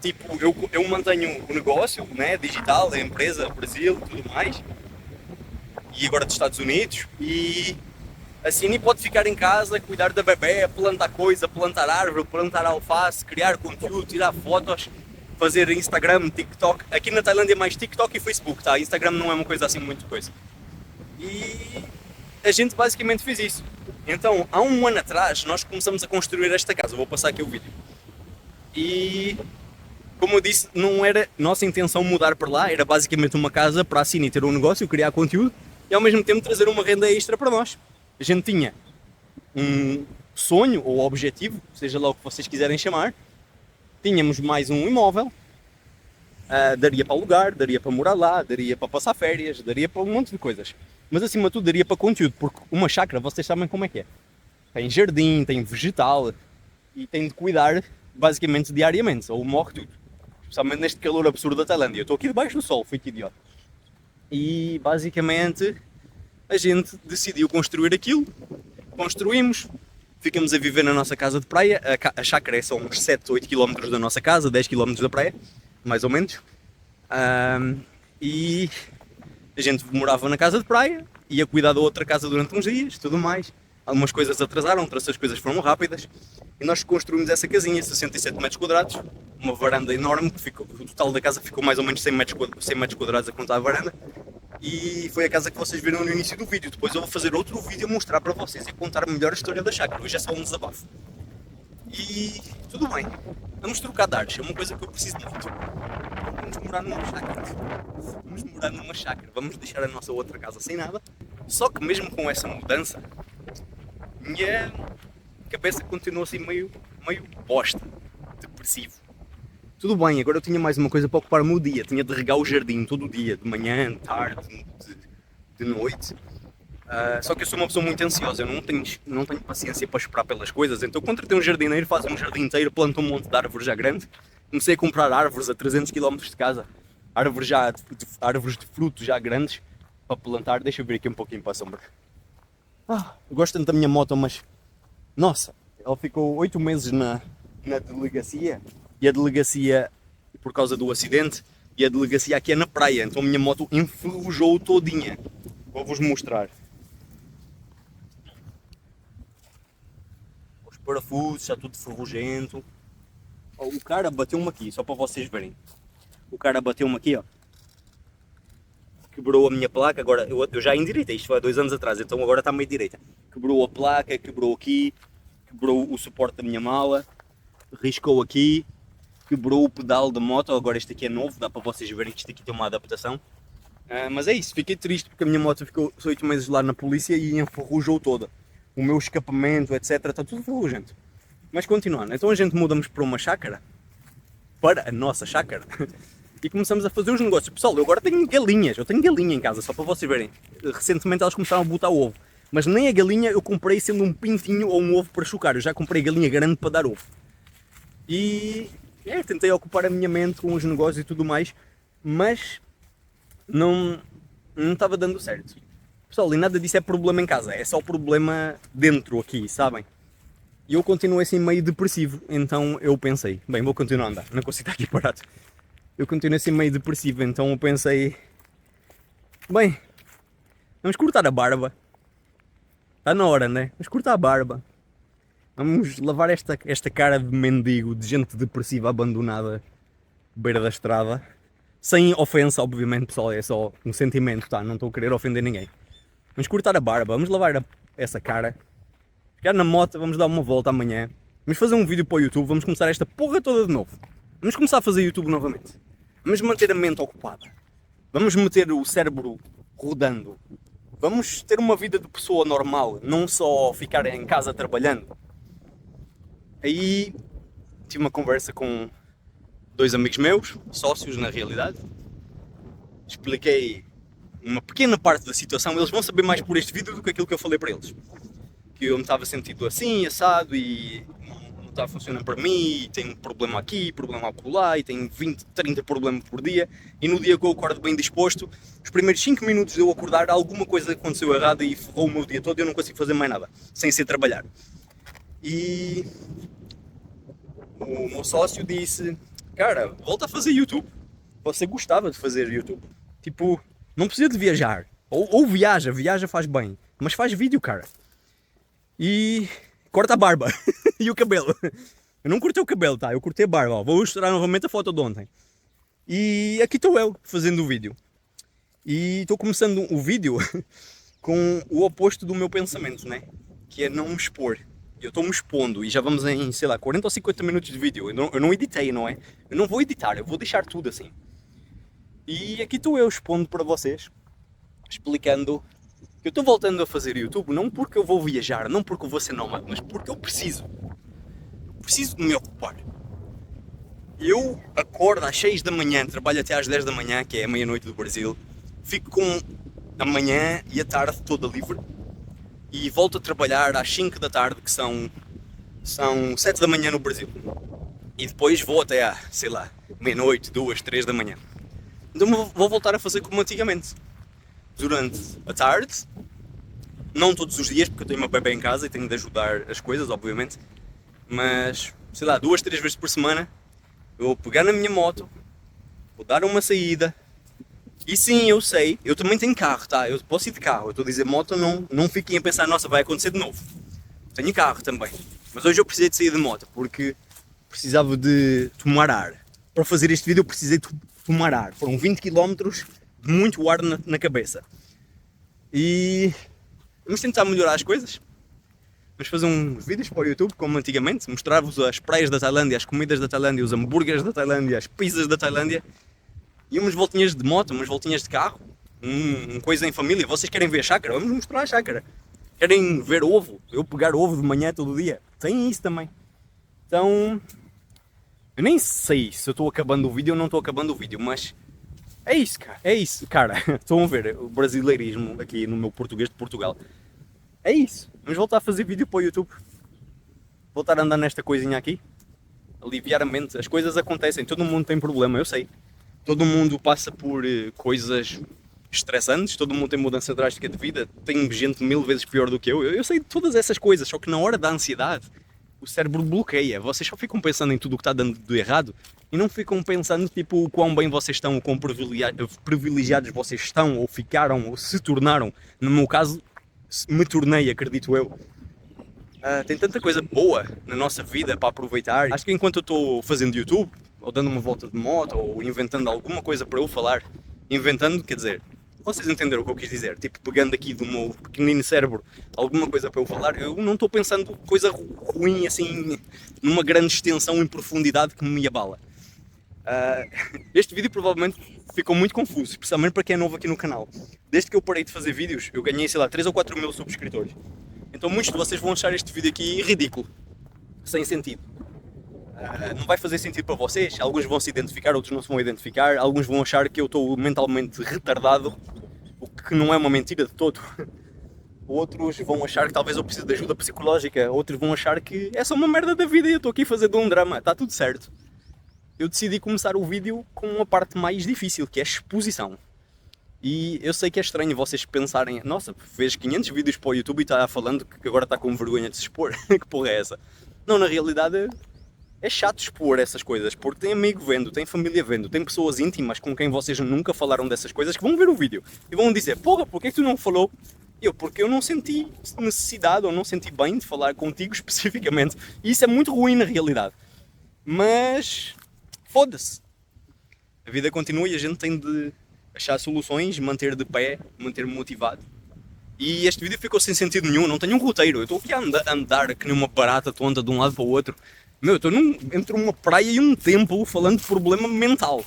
Tipo, eu mantenho o negócio, né, digital, a empresa, Brasil, tudo mais. E agora dos Estados Unidos. E a Cine pode ficar em casa, cuidar da bebê, plantar coisa, plantar árvore, plantar alface, criar conteúdo, tirar fotos, fazer Instagram, TikTok. Aqui na Tailândia é mais TikTok e Facebook, tá? Instagram não é uma coisa assim muito coisa. E a gente basicamente fez isso. Então, há um ano atrás, nós começamos a construir esta casa. Vou passar aqui o vídeo. E, como eu disse, não era nossa intenção mudar para lá. Era basicamente uma casa para a Cine ter um negócio, criar conteúdo e ao mesmo tempo trazer uma renda extra para nós. A gente tinha um sonho ou objetivo, seja lá o que vocês quiserem chamar. Tínhamos mais um imóvel daria para alugar, daria para morar lá, daria para passar férias, daria para um monte de coisas. Mas acima de tudo daria para conteúdo, porque uma chácara, vocês sabem como é que é. Tem jardim, tem vegetal e tem de cuidar basicamente diariamente, ou morre tudo. Especialmente neste calor absurdo da Tailândia. Eu estou aqui debaixo do sol, fui que idiota. E basicamente a gente decidiu construir aquilo, construímos, ficamos a viver na nossa casa de praia. A chácara são uns 7, 8 km da nossa casa, 10 km da praia, mais ou menos. E a gente morava na casa de praia, ia cuidar da outra casa durante uns dias, tudo mais. Algumas coisas atrasaram, outras coisas foram rápidas. E nós construímos essa casinha, 67 metros quadrados, uma varanda enorme, que ficou, o total da casa ficou mais ou menos 100 metros quadrados a contar a varanda. E foi a casa que vocês viram no início do vídeo. Depois eu vou fazer outro vídeo a mostrar para vocês e contar melhor a história da chácara. Hoje é só um desabafo. E tudo bem, vamos trocar de ares, é uma coisa que eu preciso muito. Vamos morar numa chácara. Vamos morar numa chácara, vamos deixar a nossa outra casa sem nada. Só que mesmo com essa mudança, minha cabeça continuou assim meio bosta, depressivo. Tudo bem, agora eu tinha mais uma coisa para ocupar o meu dia. Tinha de regar o jardim todo o dia, de manhã, de tarde, de noite. Só que eu sou uma pessoa muito ansiosa, eu não tenho paciência para esperar pelas coisas. Então eu contratei um jardineiro, faz um jardim inteiro, planta um monte de árvores já grande. Comecei a comprar árvores a 300 km de casa. Árvores de frutos já grandes para plantar. Deixa eu vir aqui um pouquinho para a sombra. Eu gosto tanto da minha moto, mas... Nossa, ela ficou 8 meses na delegacia. E a delegacia, por causa do acidente, e a delegacia aqui é na praia, então a minha moto enferrujou todinha. Vou-vos mostrar. Os parafusos, está tudo ferrugento. O cara bateu-me aqui, só para vocês verem. O cara bateu-me aqui, ó. Quebrou a minha placa, agora eu já endireitei, isto foi há 2 anos atrás, então agora está meio direita. Quebrou a placa, quebrou aqui, quebrou o suporte da minha mala, riscou aqui. Quebrou o pedal da moto, agora este aqui é novo, dá para vocês verem que isto aqui tem uma adaptação. Mas é isso, fiquei triste porque a minha moto ficou 8 meses lá na polícia e enferrujou toda. O meu escapamento, etc, está tudo ferrugento. Mas continuando, então a gente mudamos para uma chácara, para a nossa chácara, e começamos a fazer os negócios. Pessoal, eu agora tenho galinhas, eu tenho galinha em casa, só para vocês verem. Recentemente elas começaram a botar ovo, mas nem a galinha eu comprei sendo um pintinho ou um ovo para chocar, eu já comprei galinha grande para dar ovo. E... tentei ocupar a minha mente com os negócios e tudo mais, mas não estava dando certo. Pessoal, e nada disso é problema em casa, é só problema dentro aqui, sabem? E eu continuei assim meio depressivo, então eu pensei, bem, vou continuar a andar, não consigo estar aqui parado. Eu continuei assim meio depressivo, então eu pensei, bem, vamos cortar a barba. Está na hora, né? Vamos cortar a barba. Vamos lavar esta cara de mendigo, de gente depressiva abandonada à beira da estrada. Sem ofensa, obviamente, pessoal, é só um sentimento, tá? Não estou a querer ofender ninguém. Vamos cortar a barba, vamos lavar essa cara. Ficar na moto, vamos dar uma volta amanhã. Vamos fazer um vídeo para o YouTube, vamos começar esta porra toda de novo. Vamos começar a fazer YouTube novamente. Vamos manter a mente ocupada. Vamos meter o cérebro rodando. Vamos ter uma vida de pessoa normal, não só ficar em casa trabalhando. Aí tive uma conversa com 2 amigos meus, sócios na realidade. Expliquei uma pequena parte da situação, eles vão saber mais por este vídeo do que aquilo que eu falei para eles. Que eu me estava sentindo assim, assado e não está funcionando para mim, e tenho um problema aqui, problema lá, e tenho 20, 30 problemas por dia. E no dia que eu acordo bem disposto, os primeiros 5 minutos de eu acordar, alguma coisa aconteceu errada e ferrou o meu dia todo e eu não consigo fazer mais nada, sem ser trabalhar. E o meu sócio disse, cara, volta a fazer YouTube. Você gostava de fazer YouTube. Tipo, não precisa de viajar. Ou viaja faz bem. Mas faz vídeo, cara. E corta a barba e o cabelo. Eu não cortei o cabelo, tá? Eu cortei a barba. Ó. Vou mostrar novamente a foto de ontem. E aqui estou eu, fazendo o vídeo. E estou começando o vídeo com o oposto do meu pensamento, né? Que é não me expor. Eu estou me expondo e já vamos em, sei lá, 40 ou 50 minutos de vídeo. Eu não editei, não é? Eu não vou editar, eu vou deixar tudo assim. E aqui estou eu expondo para vocês, explicando que eu estou voltando a fazer YouTube não porque eu vou viajar, não porque eu vou ser nómada, mas porque eu preciso. Eu preciso de me ocupar. Eu acordo às 6 da manhã, trabalho até às 10 da manhã, que é a meia-noite do Brasil. Fico com a manhã e a tarde toda livre. E volto a trabalhar às 5 da tarde, que são 7 da manhã no Brasil. E depois vou até à, sei lá, meia-noite, 2, 3 da manhã. Então vou voltar a fazer como antigamente. Durante a tarde, não todos os dias, porque eu tenho uma bebê em casa e tenho de ajudar as coisas, obviamente. Mas, sei lá, 2, 3 vezes por semana, eu vou pegar na minha moto, vou dar uma saída. E sim, eu sei, eu também tenho carro, tá? Eu posso ir de carro. Eu estou a dizer moto, não fiquem a pensar, nossa, vai acontecer de novo. Tenho carro também. Mas hoje eu precisei de sair de moto, porque precisava de tomar ar. Para fazer este vídeo eu precisei de tomar ar. Foram 20 km de muito ar na cabeça. E vamos tentar melhorar as coisas. Vamos fazer uns vídeos para o YouTube, como antigamente. Mostrar-vos as praias da Tailândia, as comidas da Tailândia, os hambúrgueres da Tailândia, as pizzas da Tailândia. E umas voltinhas de moto, umas voltinhas de carro. Coisa em família. Vocês querem ver a chácara? Vamos mostrar a chácara. Querem ver ovo? Eu pegar ovo de manhã todo dia? Tem isso também. Então, eu nem sei se eu estou acabando o vídeo ou não estou acabando o vídeo, mas é isso, cara. É isso, cara. Estão a ver o brasileirismo aqui no meu português de Portugal. É isso. Vamos voltar a fazer vídeo para o YouTube. Voltar a andar nesta coisinha aqui. Aliviar a mente. As coisas acontecem. Todo mundo tem problema, eu sei. Todo mundo passa por coisas estressantes. Todo mundo tem mudança drástica de vida. Tem gente 1000 vezes pior do que eu. Eu sei de todas essas coisas. Só que na hora da ansiedade, o cérebro bloqueia. Vocês só ficam pensando em tudo o que está dando de errado e não ficam pensando tipo o quão bem vocês estão, o quão privilegiados vocês estão, ou ficaram, ou se tornaram. No meu caso, me tornei, acredito eu. Tem tanta coisa boa na nossa vida para aproveitar. Acho que enquanto eu estou fazendo YouTube, ou dando uma volta de moto, ou inventando alguma coisa para eu falar, inventando, quer dizer, vocês entenderam o que eu quis dizer, tipo pegando aqui do meu pequenino cérebro alguma coisa para eu falar, eu não estou pensando coisa ruim assim, numa grande extensão em profundidade que me abala. Este vídeo provavelmente ficou muito confuso, especialmente para quem é novo aqui no canal. Desde que eu parei de fazer vídeos, eu ganhei, sei lá, 3 ou 4 mil subscritores. Então muitos de vocês vão achar este vídeo aqui ridículo, sem sentido. Não vai fazer sentido para vocês, alguns vão se identificar, outros não se vão identificar, alguns vão achar que eu estou mentalmente retardado, o que não é uma mentira de todo. Outros vão achar que talvez eu precise de ajuda psicológica, outros vão achar que é só uma merda da vida e eu estou aqui a fazer de um drama, está tudo certo. Eu decidi começar o vídeo com uma parte mais difícil, que é a exposição. E eu sei que é estranho vocês pensarem, nossa, fez 500 vídeos para o YouTube e está falando que agora está com vergonha de se expor. Que porra é essa? Não, na realidade é chato expor essas coisas, porque tem amigo vendo, tem família vendo, tem pessoas íntimas com quem vocês nunca falaram dessas coisas que vão ver o vídeo e vão dizer, porra, porquê que tu não falou? Porque eu não senti necessidade ou não senti bem de falar contigo especificamente. E isso é muito ruim na realidade. Mas foda-se. A vida continua e a gente tem de achar soluções, manter de pé, manter-me motivado. E este vídeo ficou sem sentido nenhum, não tenho um roteiro. Eu estou aqui a andar que nem uma barata tonta de um lado para o outro. Meu, eu estou entre uma praia e um templo falando de problema mental.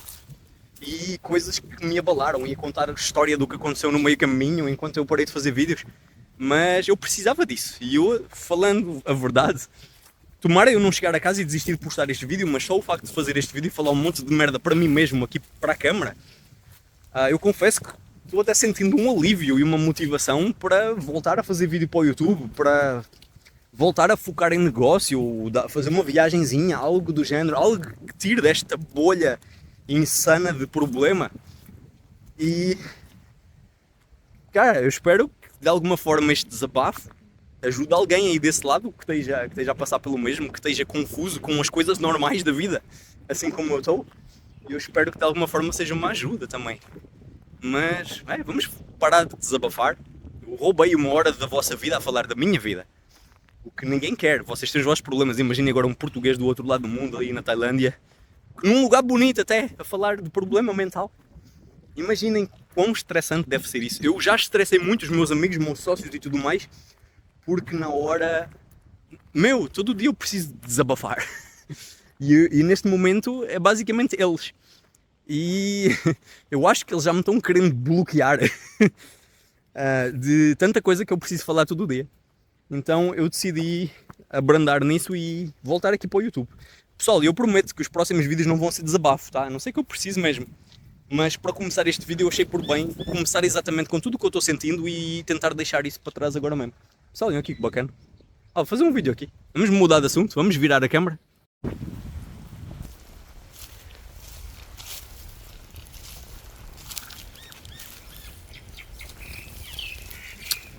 E coisas que me abalaram, ia contar a história do que aconteceu no meio caminho enquanto eu parei de fazer vídeos. Mas eu precisava disso. E eu, falando a verdade, tomara eu não chegar a casa e desistir de postar este vídeo, mas só o facto de fazer este vídeo e falar um monte de merda para mim mesmo aqui para a câmara, eu confesso que estou até sentindo um alívio e uma motivação para voltar a fazer vídeo para o YouTube, para voltar a focar em negócio, fazer uma viagenzinha, algo do género, algo que tire desta bolha insana de problema. E cara, eu espero que de alguma forma este desabafo ajude alguém aí desse lado que esteja a passar pelo mesmo, que esteja confuso com as coisas normais da vida, assim como eu estou. E eu espero que de alguma forma seja uma ajuda também. Mas vamos parar de desabafar. Eu roubei uma hora da vossa vida a falar da minha vida, o que ninguém quer. Vocês têm os vossos problemas. Imaginem agora um português do outro lado do mundo, aí na Tailândia, num lugar bonito até, a falar de problema mental. Imaginem quão estressante deve ser isso. Eu já estressei muito os meus amigos, meus sócios e tudo mais, porque na hora, todo dia eu preciso desabafar. E neste momento é basicamente eles. E eu acho que eles já me estão querendo bloquear de tanta coisa que eu preciso falar todo dia. Então eu decidi abrandar nisso e voltar aqui para o YouTube. Pessoal, eu prometo que os próximos vídeos não vão ser desabafo, tá? A não sei que eu preciso mesmo. Mas para começar este vídeo eu achei por bem começar exatamente com tudo o que eu estou sentindo e tentar deixar isso para trás agora mesmo. Pessoal, olhem aqui que bacana. Vou fazer um vídeo aqui. Vamos mudar de assunto, vamos virar a câmera.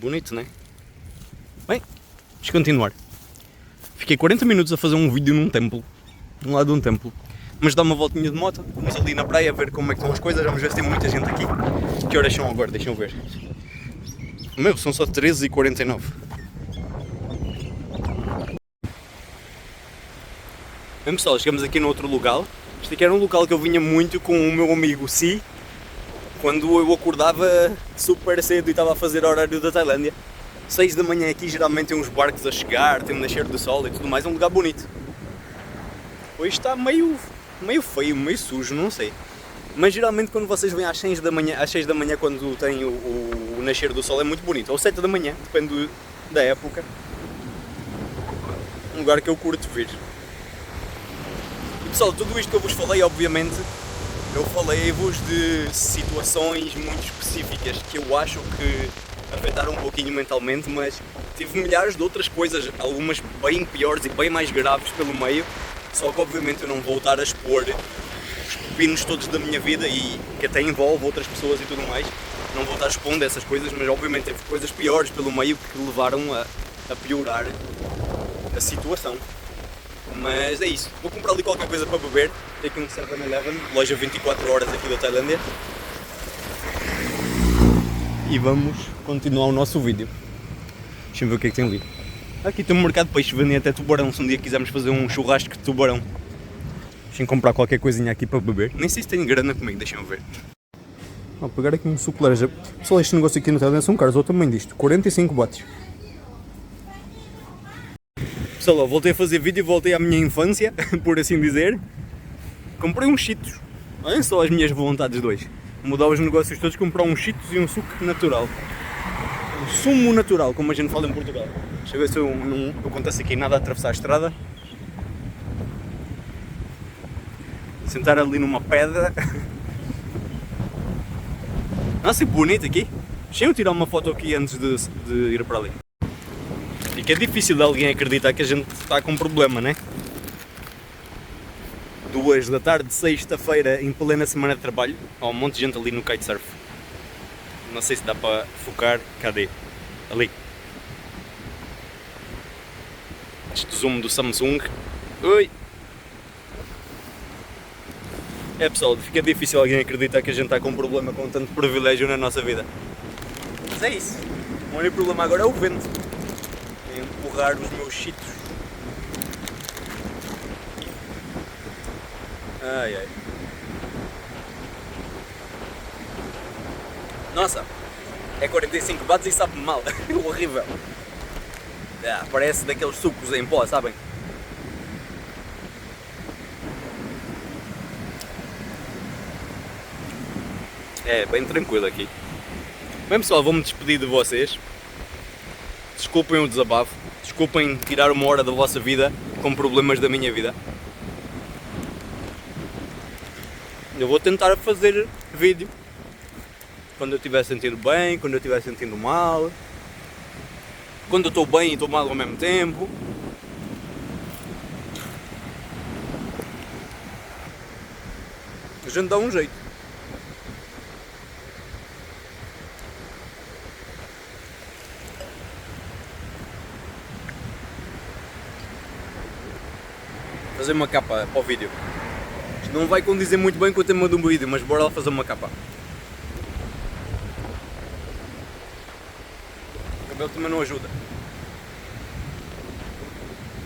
Bonito, não é? Bem, vamos continuar. Fiquei 40 minutos a fazer um vídeo num templo, num lado de um templo. Vamos dar uma voltinha de moto, vamos ali na praia ver como é que estão as coisas, vamos ver se tem muita gente aqui. Que horas são agora? Deixam ver. Meu, são só 13h49. Bem pessoal, chegamos aqui no outro local. Este aqui era um local que eu vinha muito com o meu amigo Si, quando eu acordava super cedo e estava a fazer horário da Tailândia. 6 da manhã aqui geralmente tem uns barcos a chegar, tem um nascer do sol e tudo mais, é um lugar bonito. Hoje está meio feio, meio sujo, não sei. Mas geralmente quando vocês vêm às 6 da manhã quando tem o nascer do sol é muito bonito. Ou 7 da manhã, depende da época. Um lugar que eu curto vir. E pessoal, tudo isto que eu vos falei, obviamente, eu falei-vos de situações muito específicas que eu acho que afetaram um pouquinho mentalmente, mas tive milhares de outras coisas, algumas bem piores e bem mais graves pelo meio, só que obviamente eu não vou estar a expor os pepinos todos da minha vida e que até envolve outras pessoas e tudo mais, não vou estar expondo essas coisas, mas obviamente teve coisas piores pelo meio que levaram a piorar a situação. Mas é isso, vou comprar ali qualquer coisa para beber, tem aqui um 7-Eleven, loja 24 horas aqui da Tailândia. E vamos continuar o nosso vídeo. Deixa-me ver o que é que tem ali. Aqui tem um mercado de peixe, vendem até tubarão, se um dia quisermos fazer um churrasco de tubarão. Deixem comprar qualquer coisinha aqui para beber. Nem sei se tem grana comigo, deixem-me ver. Vou pegar aqui um suco de laranja. Pessoal, este negócio aqui na Tailândia são caros, olha o tamanho disto, 45 baht. Pessoal, voltei a fazer vídeo, voltei à minha infância, por assim dizer. Comprei uns cheetos. Olhem só as minhas vontades de hoje. Mudar os negócios todos, comprar uns cheetos e um suco natural. Um sumo natural, como a gente fala em Portugal. Deixa eu ver se não acontece aqui nada a atravessar a estrada. Sentar ali numa pedra. Nossa, que bonito aqui. Deixa-me tirar uma foto aqui antes de ir para ali. E que é difícil de alguém acreditar que a gente está com um problema, né? 2 da tarde, sexta-feira, em plena semana de trabalho. Há um monte de gente ali no kitesurf. Não sei se dá para focar. Cadê? Ali. Este zoom do Samsung. Oi! É pessoal, fica difícil alguém acreditar que a gente está com um problema com tanto privilégio na nossa vida. Mas é isso. O único problema agora é o vento. É empurrar os meus cheetos. Ai ai. Nossa, é 45 bahts e sabe mal. Horrível. Parece daqueles sucos em pó, sabem? É bem tranquilo aqui. Bem pessoal, vou-me despedir de vocês. Desculpem o desabafo. Desculpem tirar uma hora da vossa vida com problemas da minha vida. Eu vou tentar fazer vídeo quando eu estiver sentindo bem, quando eu estiver sentindo mal, quando eu estou bem e estou mal ao mesmo tempo. A gente dá um jeito. Fazer uma capa para o vídeo. Isto não vai condizer muito bem com o tema do vídeo, mas bora lá fazer uma capa. O cabelo também não ajuda.